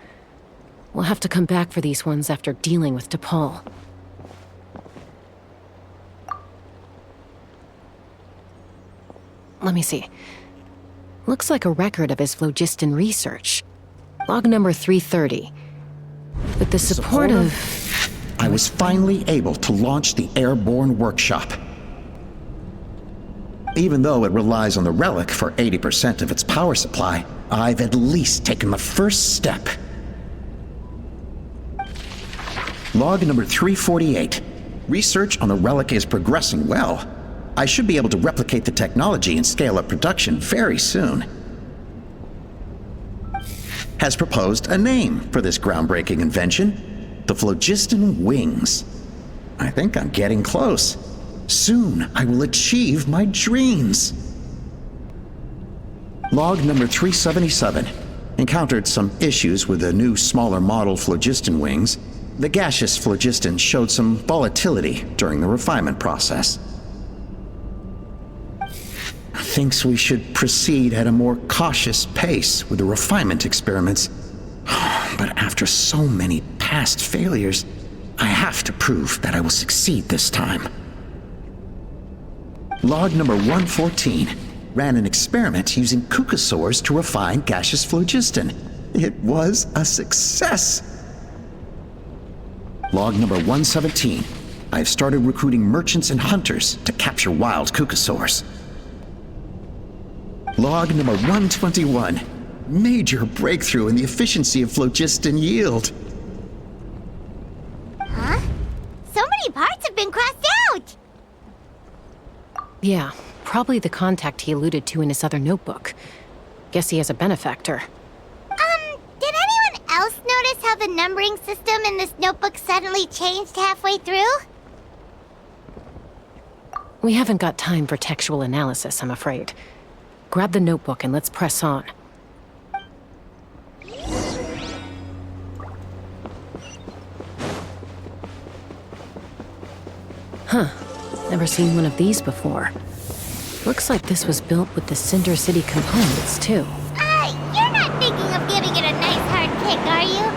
We'll have to come back for these ones after dealing with Tepal. Let me see. Looks like a record of his phlogiston research. Log number 330. With the support of... I was finally able to launch the airborne workshop. Even though it relies on the relic for 80% of its power supply, I've at least taken the first step. Log number 348. Research on the relic is progressing well. I should be able to replicate the technology and scale up production very soon. Has proposed a name for this groundbreaking invention, the Flogiston Wings. I think I'm getting close. Soon I will achieve my dreams. Log number 377. Encountered some issues with the new smaller model Flogiston Wings. The gaseous phlogiston showed some volatility during the refinement process. Thinks we should proceed at a more cautious pace with the refinement experiments. But after so many past failures, I have to prove that I will succeed this time. Log number 114 ran an experiment using kukasaurs to refine gaseous phlogiston. It was a success. Log number 117. I've started recruiting merchants and hunters to capture wild kukasaurs. Log number 121. Major breakthrough in the efficiency of phlogiston yield. Huh? So many parts have been crossed out! Yeah, probably the contact he alluded to in his other notebook. Guess he has a benefactor. Did anyone else notice how the numbering system in this notebook suddenly changed halfway through? We haven't got time for textual analysis, I'm afraid. Grab the notebook and let's press on. Huh. Never seen one of these before. Looks like this was built with the Cinder City components, too. You're not thinking of giving it a nice hard kick, are you?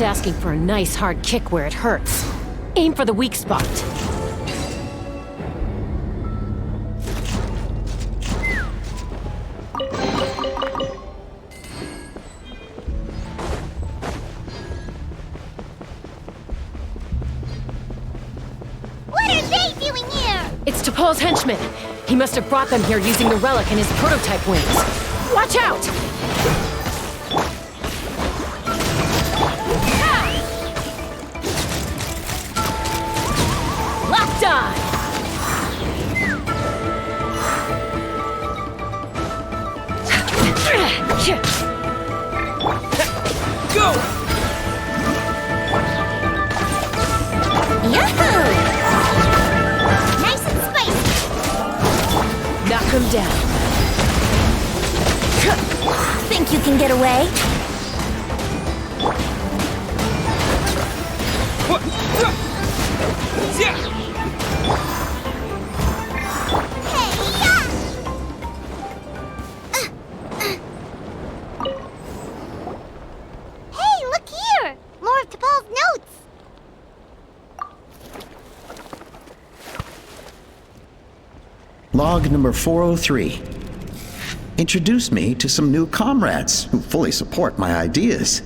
That's asking for a nice hard kick where it hurts. Aim for the weak spot. What are they doing here? It's Tepal's henchman. He must have brought them here using the relic in his prototype wings. Watch out! Locked on! Go! Yahoo! Nice and spicy. Knock him down. Think you can get away? Hey, look here! More of Tepal's notes! Log number 403. Introduce me to some new comrades who fully support my ideas.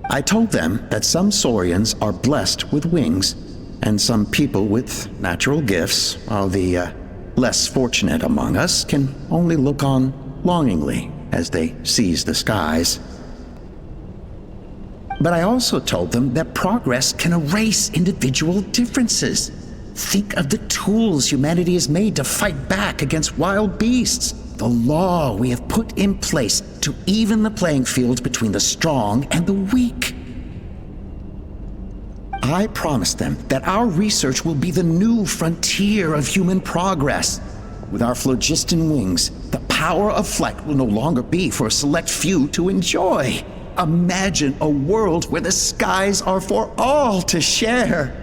I told them that some Saurians are blessed with wings, and some people with natural gifts, while the less fortunate among us can only look on longingly as they seize the skies. But I also told them that progress can erase individual differences. Think of the tools humanity has made to fight back against wild beasts. The law we have put in place to even the playing field between the strong and the weak. I promised them that our research will be the new frontier of human progress. With our Flogiston wings, the power of flight will no longer be for a select few to enjoy. Imagine a world where the skies are for all to share.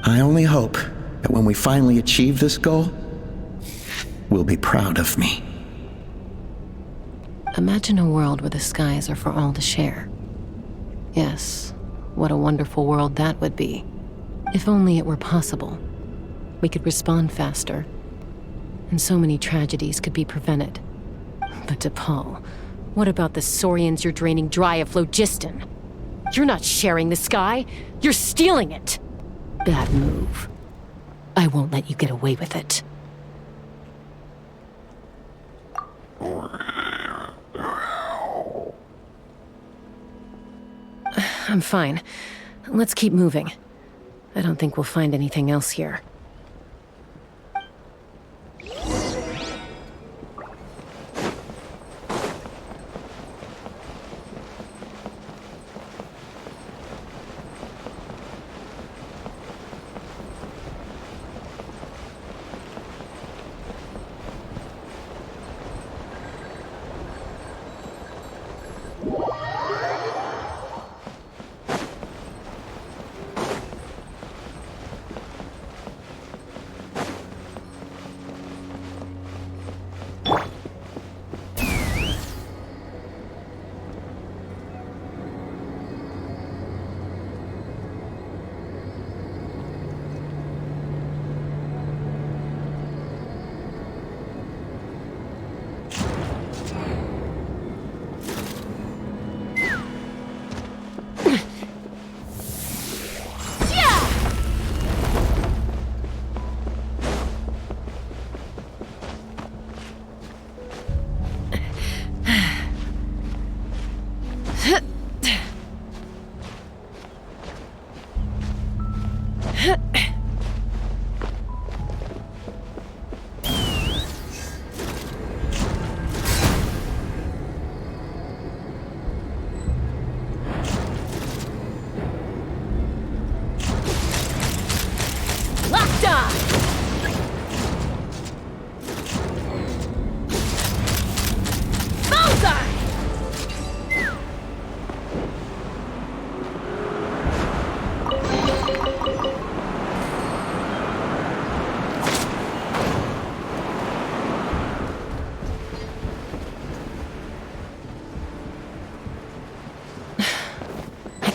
I only hope that when we finally achieve this goal, we'll be proud of me. Imagine a world where the skies are for all to share. Yes, what a wonderful world that would be. If only it were possible. We could respond faster, and so many tragedies could be prevented. But Tepal, what about the Saurians you're draining dry of Flogiston? You're not sharing the sky, you're stealing it! Bad move. I won't let you get away with it. I'm fine. Let's keep moving. I don't think we'll find anything else here.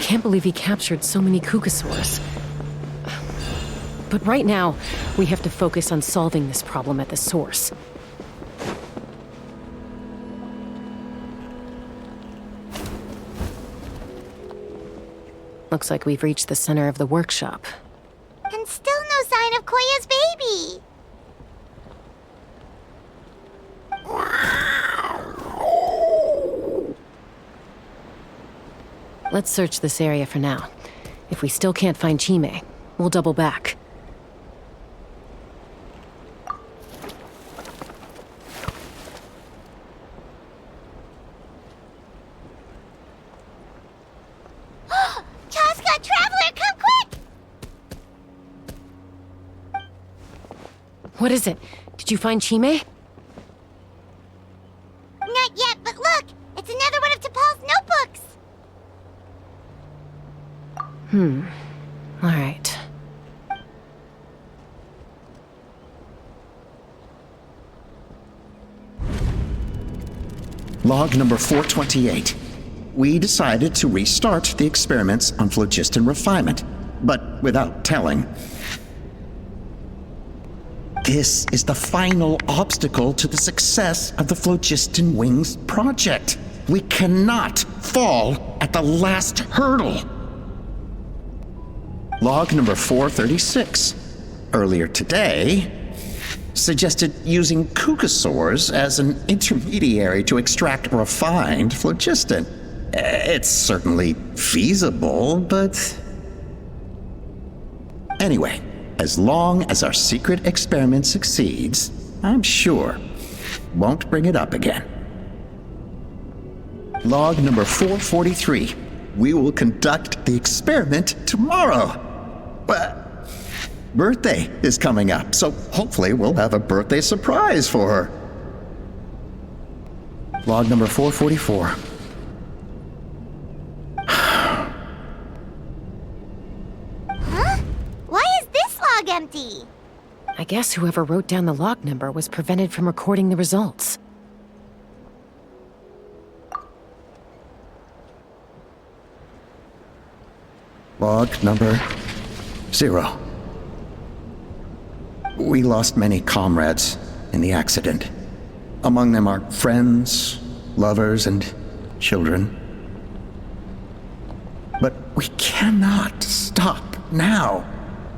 can't believe he captured so many Kukasaurs. But right now, we have to focus on solving this problem at the source. Looks like we've reached the center of the workshop. And still no sign of Koya's baby. Let's search this area for now. If we still can't find Chime, we'll double back. Chaska, Traveler, come quick! What is it? Did you find Chime? Not yet, but look! It's another one of Tepal's notebooks! All right. Log number 428. We decided to restart the experiments on phlogiston refinement, but without telling. This is the final obstacle to the success of the Flogiston Wings project. We cannot fall at the last hurdle. Log number 436. Earlier today, suggested using Kukasaurs as an intermediary to extract refined phlogiston. It's certainly feasible, but... Anyway, as long as our secret experiment succeeds, I'm sure won't bring it up again. Log number 443. We will conduct the experiment tomorrow. Birthday is coming up, so hopefully we'll have a birthday surprise for her. Log number 444. Huh? Why is this log empty? I guess whoever wrote down the log number was prevented from recording the results. Log number 0. We lost many comrades in the accident. Among them are friends, lovers, and children. But we cannot stop now.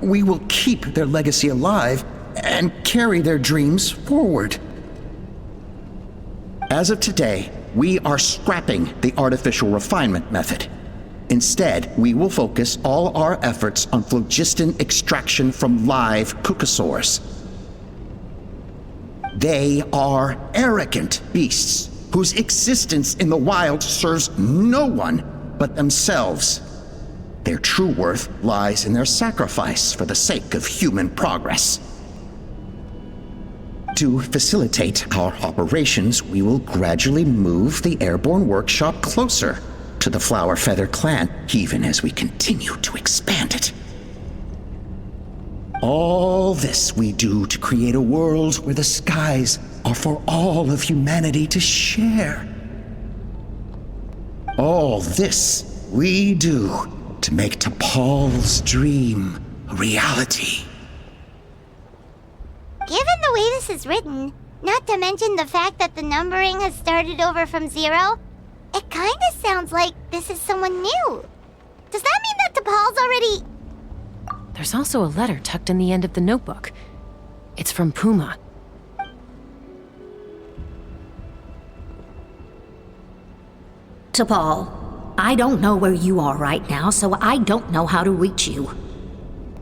We will keep their legacy alive and carry their dreams forward. As of today, we are scrapping the artificial refinement method. Instead, we will focus all our efforts on phlogiston extraction from live Kukasaurs. They are arrogant beasts whose existence in the wild serves no one but themselves. Their true worth lies in their sacrifice for the sake of human progress. To facilitate our operations, we will gradually move the airborne workshop closer to the Flower Feather clan, even as we continue to expand it. All this we do to create a world where the skies are for all of humanity to share. All this we do to make Tepal's dream a reality. Given the way this is written, not to mention the fact that the numbering has started over from 0, it kinda sounds like this is someone new. Does that mean that Tepal's already... There's also a letter tucked in the end of the notebook. It's from Puma. Tepal, I don't know where you are right now, so I don't know how to reach you.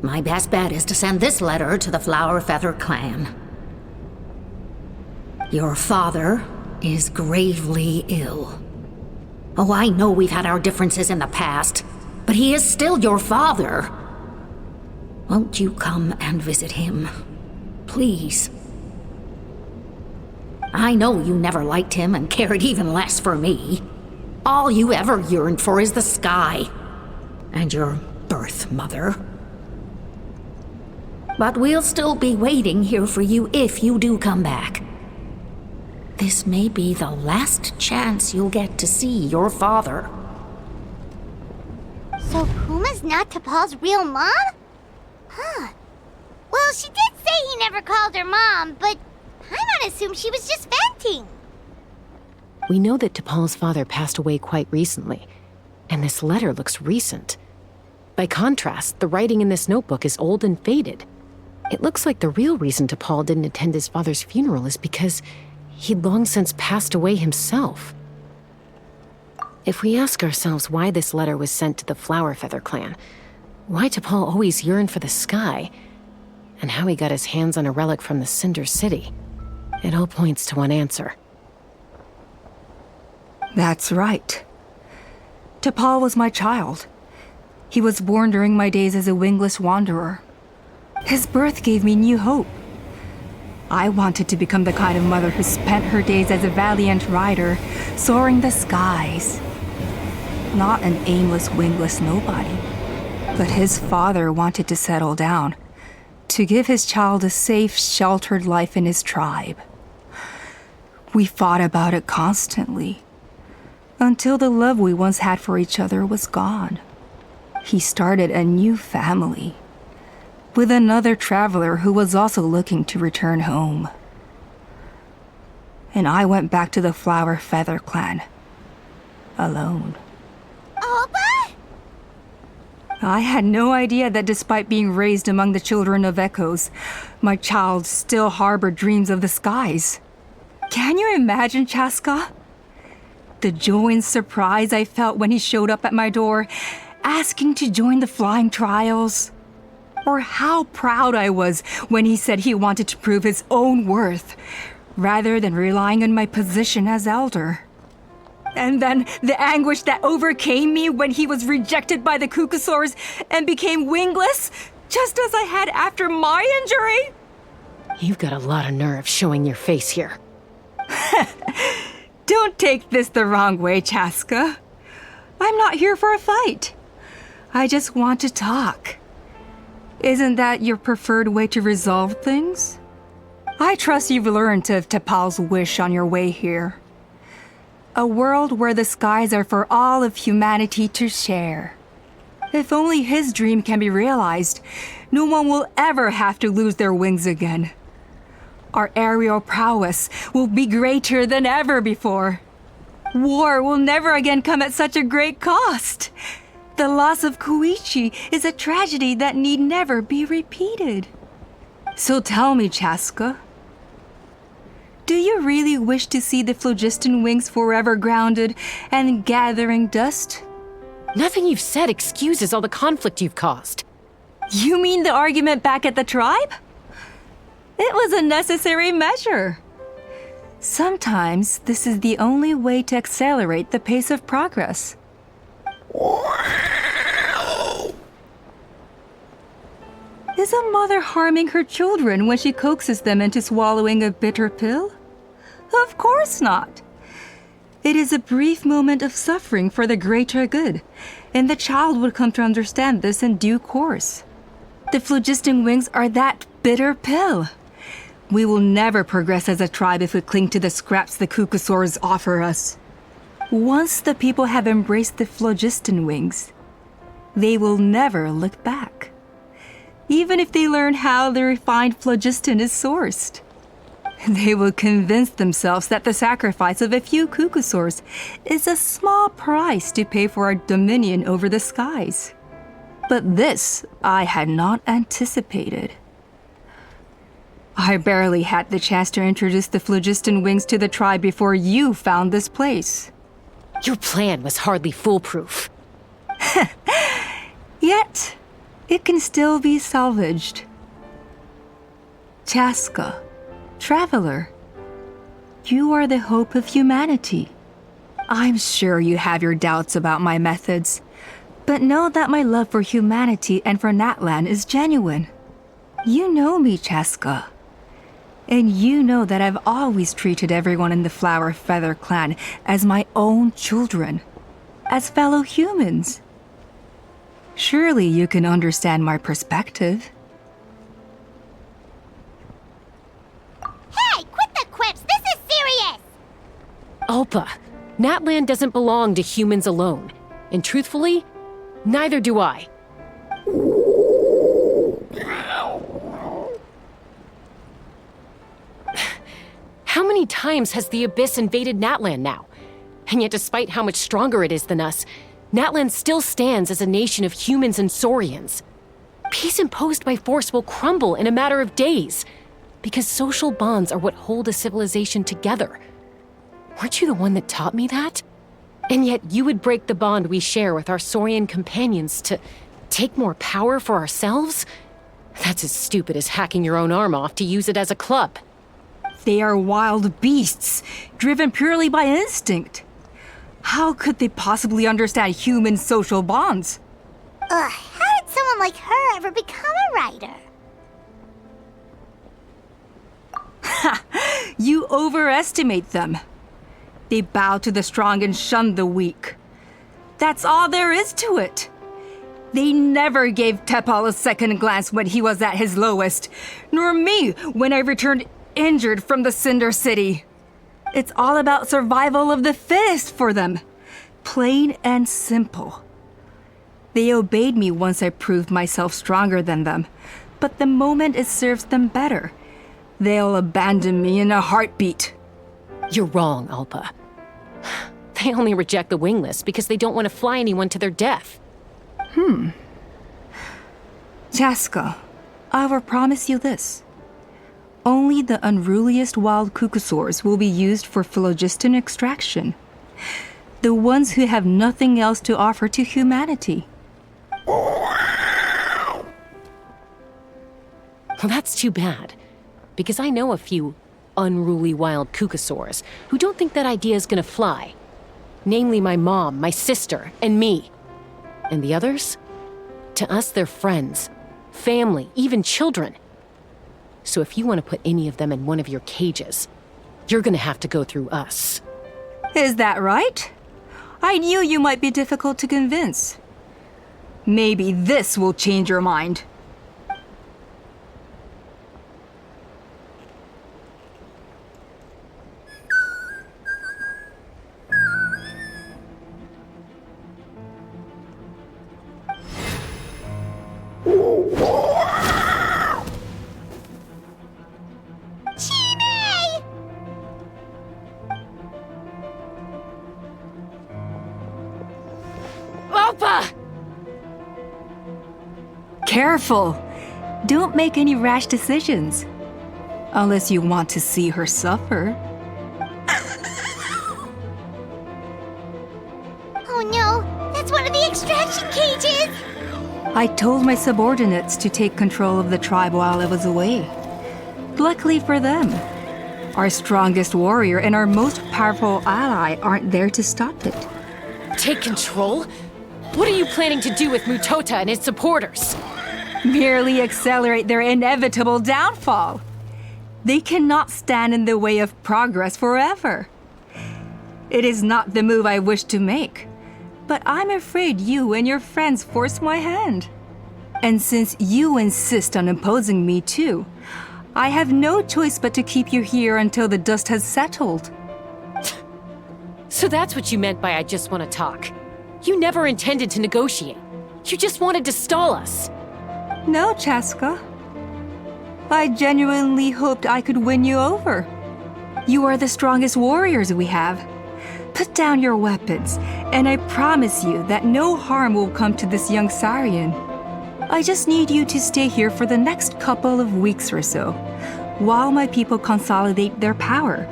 My best bet is to send this letter to the Flower Feather clan. Your father is gravely ill. Oh, I know we've had our differences in the past, but he is still your father. Won't you come and visit him? Please. I know you never liked him and cared even less for me. All you ever yearned for is the sky and your birth mother. But we'll still be waiting here for you if you do come back. This may be the last chance you'll get to see your father. So Puma's not Tepal's real mom? Huh. Well, she did say he never called her mom, but I'm gonna assume she was just venting. We know that Tepal's father passed away quite recently, and this letter looks recent. By contrast, the writing in this notebook is old and faded. It looks like the real reason Tepal didn't attend his father's funeral is because he'd long since passed away himself. If we ask ourselves why this letter was sent to the Flower Feather clan, why Tepal always yearned for the sky, and how he got his hands on a relic from the Cinder City, it all points to one answer. That's right. Tepal was my child. He was born during my days as a wingless wanderer. His birth gave me new hope. I wanted to become the kind of mother who spent her days as a valiant rider, soaring the skies. Not an aimless, wingless nobody. But his father wanted to settle down, to give his child a safe, sheltered life in his tribe. We fought about it constantly, until the love we once had for each other was gone. He started a new family, with another traveler who was also looking to return home. And I went back to the Flower Feather clan, alone. Oppa? I had no idea that despite being raised among the children of echoes, my child still harbored dreams of the skies. Can you imagine, Chaska? The joy and surprise I felt when he showed up at my door, asking to join the flying trials. Or how proud I was when he said he wanted to prove his own worth, rather than relying on my position as elder. And then the anguish that overcame me when he was rejected by the Cucusaurs and became wingless, just as I had after my injury. You've got a lot of nerve showing your face here. Don't take this the wrong way, Chaska. I'm not here for a fight. I just want to talk. Isn't that your preferred way to resolve things? I trust you've learned of Tepal's wish on your way here. A world where the skies are for all of humanity to share. If only his dream can be realized, no one will ever have to lose their wings again. Our aerial prowess will be greater than ever before. War will never again come at such a great cost. The loss of Koichi is a tragedy that need never be repeated. So tell me, Chaska, do you really wish to see the Flogiston wings forever grounded and gathering dust? Nothing you've said excuses all the conflict you've caused. You mean the argument back at the tribe? It was a necessary measure. Sometimes this is the only way to accelerate the pace of progress. Is a mother harming her children when she coaxes them into swallowing a bitter pill? Of course not. It is a brief moment of suffering for the greater good, and the child would come to understand this in due course. The Flogiston wings are that bitter pill. We will never progress as a tribe if we cling to the scraps the Cucusaurs offer us. Once the people have embraced the Flogiston wings, they will never look back. Even if they learn how the refined phlogiston is sourced. They will convince themselves that the sacrifice of a few Cucusaurs is a small price to pay for our dominion over the skies. But this I had not anticipated. I barely had the chance to introduce the Flogiston wings to the tribe before you found this place. Your plan was hardly foolproof. Yet, it can still be salvaged. Chaska, traveler, you are the hope of humanity. I'm sure you have your doubts about my methods, but know that my love for humanity and for Natlan is genuine. You know me, Chaska. And you know that I've always treated everyone in the Flower Feather clan as my own children, as fellow humans. Surely you can understand my perspective. Hey, quit the quips! This is serious! Alpa, Natlan doesn't belong to humans alone. And truthfully, Neither do I. How many times has the Abyss invaded Natlan now? And yet despite how much stronger it is than us, Natlan still stands as a nation of humans and Saurians. Peace imposed by force will crumble in a matter of days, because social bonds are what hold a civilization together. Weren't you the one that taught me that? And yet you would break the bond we share with our Saurian companions to take more power for ourselves? That's as stupid as hacking your own arm off to use it as a club. They are wild beasts, driven purely by instinct. How could they possibly understand human social bonds? Ugh, how did someone like her ever become a writer? Ha! You overestimate them. They bow to the strong and shun the weak. That's all there is to it. They never gave Tepal a second glance when he was at his lowest, nor me when I returned injured from the Cinder City. It's all about survival of the fittest for them. Plain and simple. They obeyed me once I proved myself stronger than them, but the moment it serves them better, they'll abandon me in a heartbeat. You're wrong, Alpa. They only reject the wingless because they don't want to fly anyone to their death. Chaska, I will promise you this. Only the unruliest wild cucosaurs will be used for Flogiston extraction. The ones who have nothing else to offer to humanity. Well, that's too bad, because I know a few unruly wild cucosaurs who don't think that idea is gonna fly. Namely my mom, my sister, and me. And the others? To us, they're friends, family, even children. So if you want to put any of them in one of your cages, you're gonna have to go through us. Is that right? I knew you might be difficult to convince. Maybe this will change your mind. Alpa! Careful! Don't make any rash decisions. Unless you want to see her suffer. Oh no, that's one of the extraction cages! I told my subordinates to take control of the tribe while I was away. Luckily for them, our strongest warrior and our most powerful ally aren't there to stop it. Take control? What are you planning to do with Mutota and his supporters? Merely accelerate their inevitable downfall. They cannot stand in the way of progress forever. It is not the move I wish to make, but I'm afraid you and your friends force my hand. And since you insist on imposing me too, I have no choice but to keep you here until the dust has settled. So that's what you meant by I just want to talk. You never intended to negotiate. You just wanted to stall us. No, Chaska. I genuinely hoped I could win you over. You are the strongest warriors we have. Put down your weapons, and I promise you that no harm will come to this young Saurian. I just need you to stay here for the next couple of weeks or so, while my people consolidate their power.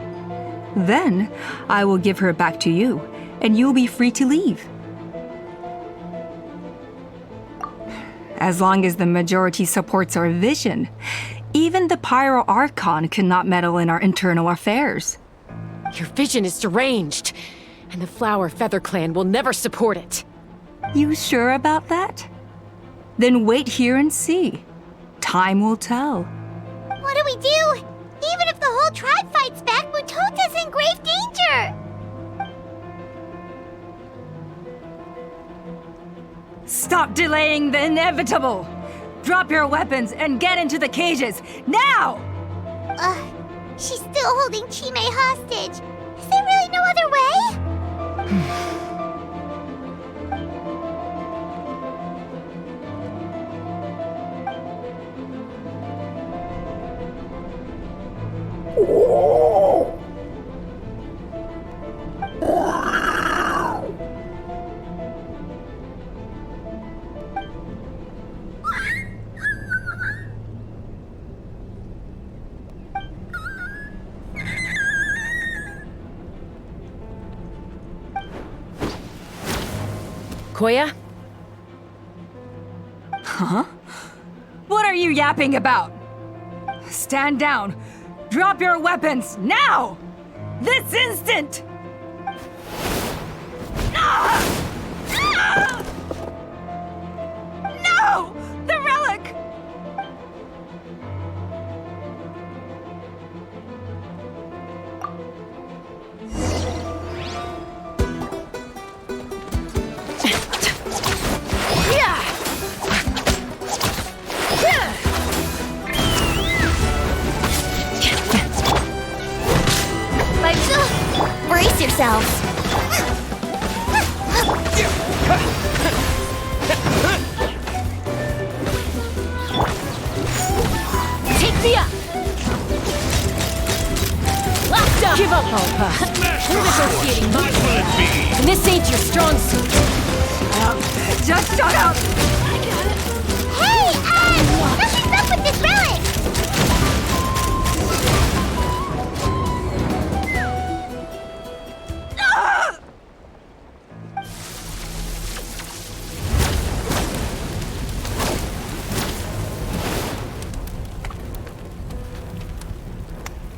Then, I will give her back to you, and you'll be free to leave. As long as the majority supports our vision, even the Pyro Archon cannot meddle in our internal affairs. Your vision is deranged, and the Flower Feather Clan will never support it. You sure about that? Then wait here and see. Time will tell. What do we do? Even if the whole tribe fights back, Mutota's in grave danger! Stop delaying the inevitable! Drop your weapons and get into the cages, now! She's still holding Chime hostage. Is there really no other way? Coya? Huh? What are you yapping about? Stand down. Drop your weapons, now! This instant! Ah! Ah! No! The relic! Brace yourselves. Take me up! Locked up! Give up, Alpa. We're negotiating my plan. And this ain't your strong suit. Just shut up! Hey, nothing's up with this relic!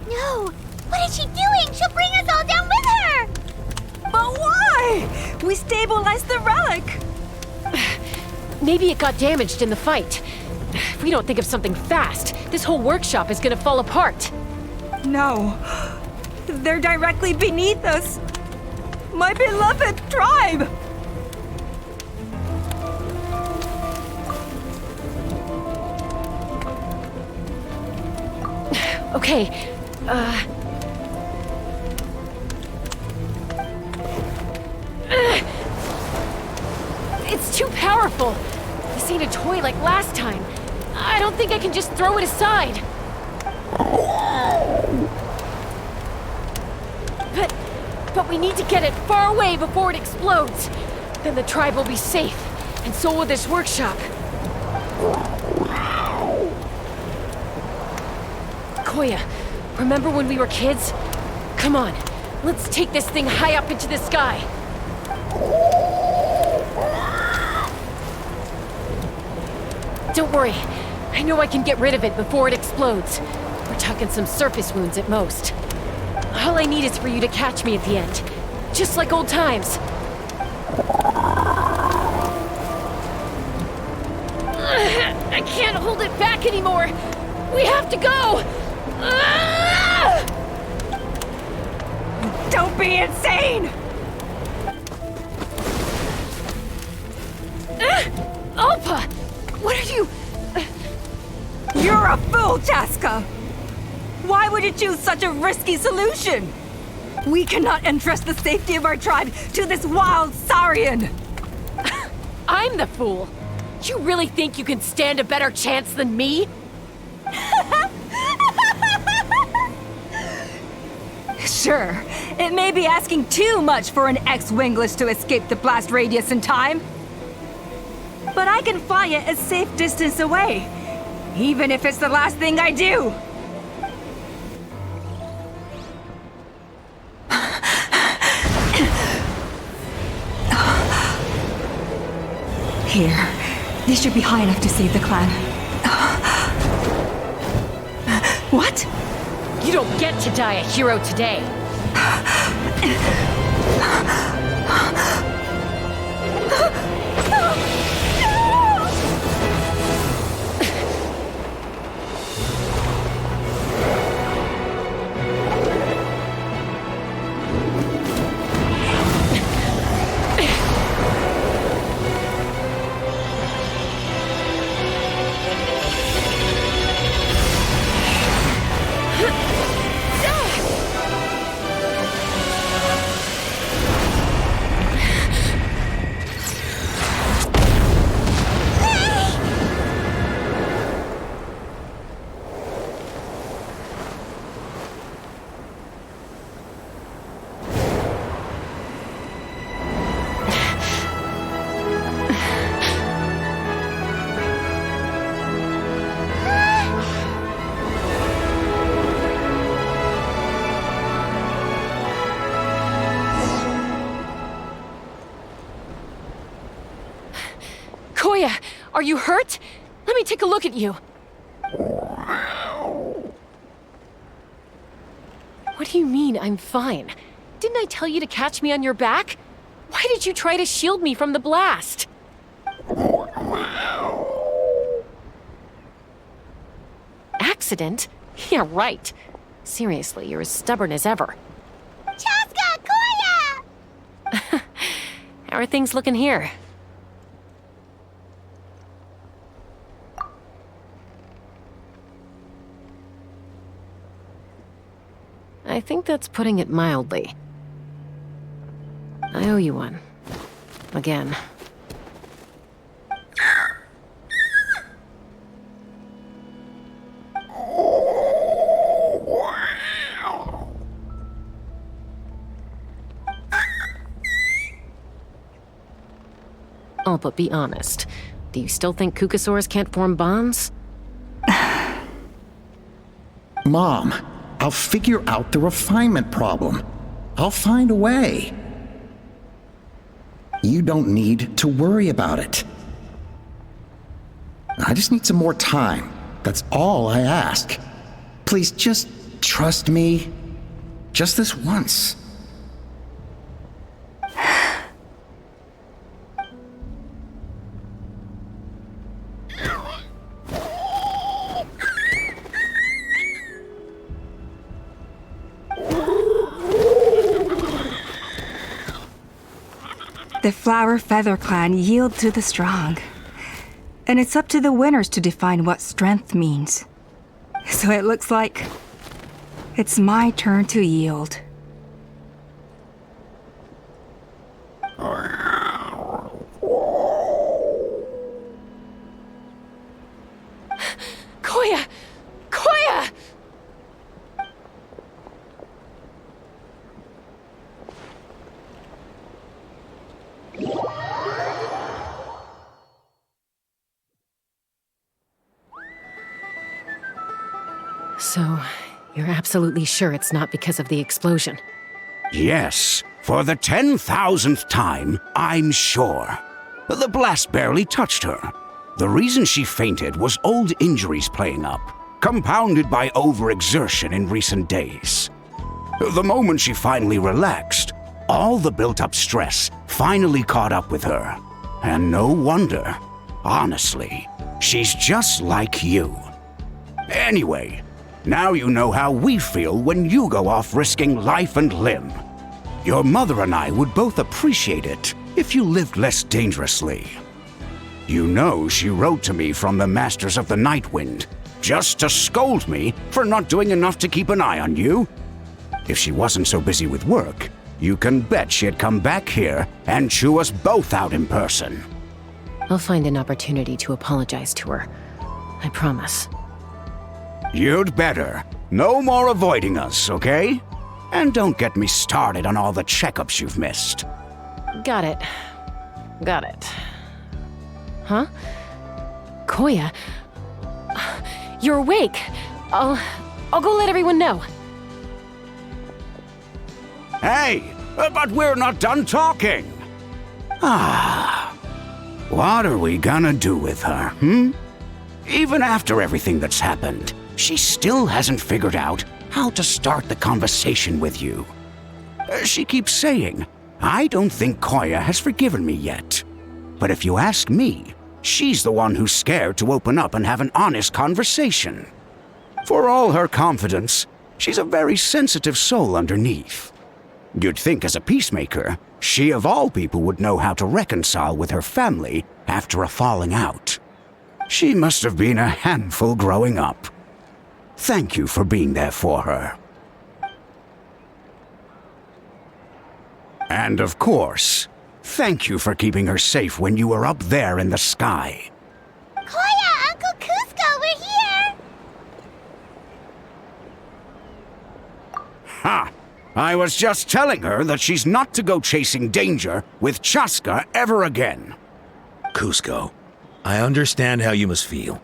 No! What is she doing? She'll bring us all down with her! But why? We stabilized the relic! Maybe it got damaged in the fight. If we don't think of something fast, this whole workshop is gonna fall apart. No. They're directly beneath us. My beloved tribe! Okay, it's too powerful. This ain't a toy like last time. I don't think I can just throw it aside. But we need to get it far away before it explodes. Then the tribe will be safe, and so will this workshop. Coya, remember when we were kids? Come on, let's take this thing high up into the sky. Don't worry, I know I can get rid of it before it explodes. We're talking some surface wounds at most. All I need is for you to catch me at the end, just like old times. I can't hold it back anymore. We have to go. Don't be insane! Alpa! What are you... You're a fool, Chaska! Why would you choose such a risky solution? We cannot entrust the safety of our tribe to this wild Saurian! I'm the fool! You really think you can stand a better chance than me? Sure, it may be asking too much for an ex-wingless to escape the blast radius in time. But I can fly it a safe distance away, even if it's the last thing I do. Here, this should be high enough to save the clan. What? You don't get to die a hero today. Are you hurt? Let me take a look at you. What do you mean, I'm fine? Didn't I tell you to catch me on your back? Why did you try to shield me from the blast? Accident? Yeah, right. Seriously, you're as stubborn as ever. Chaska! Coya! How are things looking here? I think that's putting it mildly. I owe you one. Again. Oh, but be honest. Do you still think Kukasaurs can't form bonds? Mom, I'll figure out the refinement problem. I'll find a way. You don't need to worry about it. I just need some more time. That's all I ask. Please just trust me. Just this once. The Flower Feather Clan yield to the strong. And it's up to the winners to define what strength means. So it looks like it's my turn to yield. Coya! Coya! So, you're absolutely sure it's not because of the explosion? Yes, for the 10,000th time, I'm sure. The blast barely touched her. The reason she fainted was old injuries playing up, compounded by overexertion in recent days. The moment she finally relaxed, all the built-up stress finally caught up with her. And no wonder. Honestly, she's just like you. Anyway, now you know how we feel when you go off risking life and limb. Your mother and I would both appreciate it if you lived less dangerously. You know she wrote to me from the Masters of the Night Wind, just to scold me for not doing enough to keep an eye on you. If she wasn't so busy with work, you can bet she'd come back here and chew us both out in person. I'll find an opportunity to apologize to her. I promise. You'd better. No more avoiding us, okay? And don't get me started on all the checkups you've missed. Got it. Got it. Huh? Coya? You're awake. I'll go let everyone know. Hey, but we're not done talking. What are we gonna do with her, Even after everything that's happened, she still hasn't figured out how to start the conversation with you. She keeps saying, I don't think Coya has forgiven me yet. But if you ask me, she's the one who's scared to open up and have an honest conversation. For all her confidence, she's a very sensitive soul underneath. You'd think as a peacemaker, she of all people would know how to reconcile with her family after a falling out. She must have been a handful growing up. Thank you for being there for her. And of course, thank you for keeping her safe when you were up there in the sky. Coya, Uncle Cusco, we're here! Ha! I was just telling her that she's not to go chasing danger with Chaska ever again. Cusco, I understand how you must feel.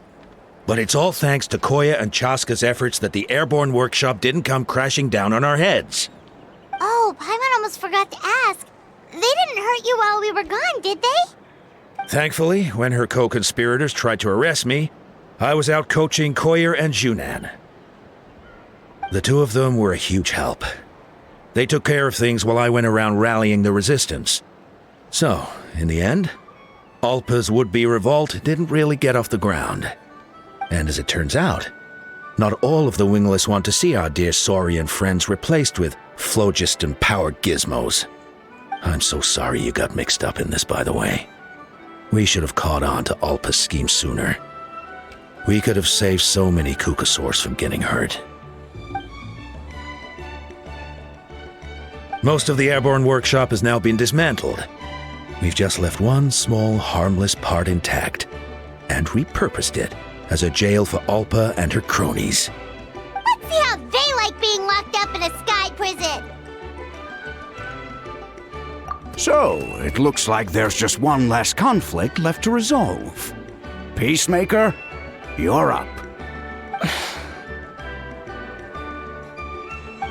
But it's all thanks to Coya and Chaska's efforts that the airborne workshop didn't come crashing down on our heads. Oh, Paimon almost forgot to ask. They didn't hurt you while we were gone, did they? Thankfully, when her co-conspirators tried to arrest me, I was out coaching Coya and Junan. The two of them were a huge help. They took care of things while I went around rallying the resistance. So, in the end, Alpa's would-be revolt didn't really get off the ground. And as it turns out, not all of the wingless want to see our dear Saurian friends replaced with Flogiston power gizmos. I'm so sorry you got mixed up in this, by the way. We should have caught on to Alpa's scheme sooner. We could have saved so many Kukasaurs from getting hurt. Most of the airborne workshop has now been dismantled. We've just left one small, harmless part intact, and repurposed it as a jail for Alpa and her cronies. Let's see how they like being locked up in a sky prison. So, it looks like there's just one less conflict left to resolve. Peacemaker, you're up.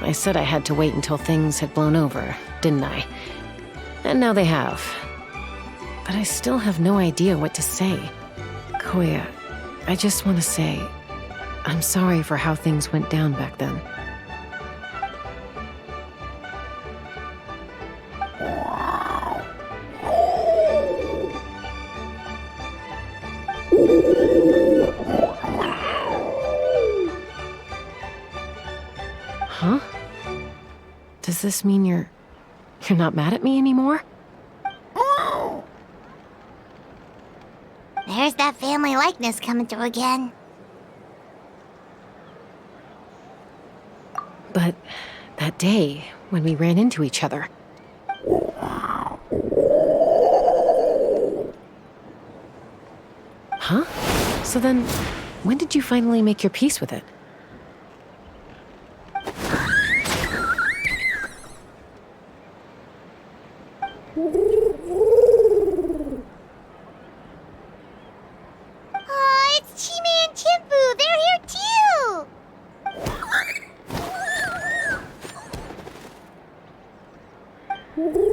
I said I had to wait until things had blown over, didn't I? And now they have. But I still have no idea what to say. Coya, I just want to say, I'm sorry for how things went down back then. Huh? Does this mean you're not mad at me anymore? There's that family likeness coming through again. But that day, when we ran into each other... Huh? So then, when did you finally make your peace with it? Oh, it's Chime and Chimpu! They're here too!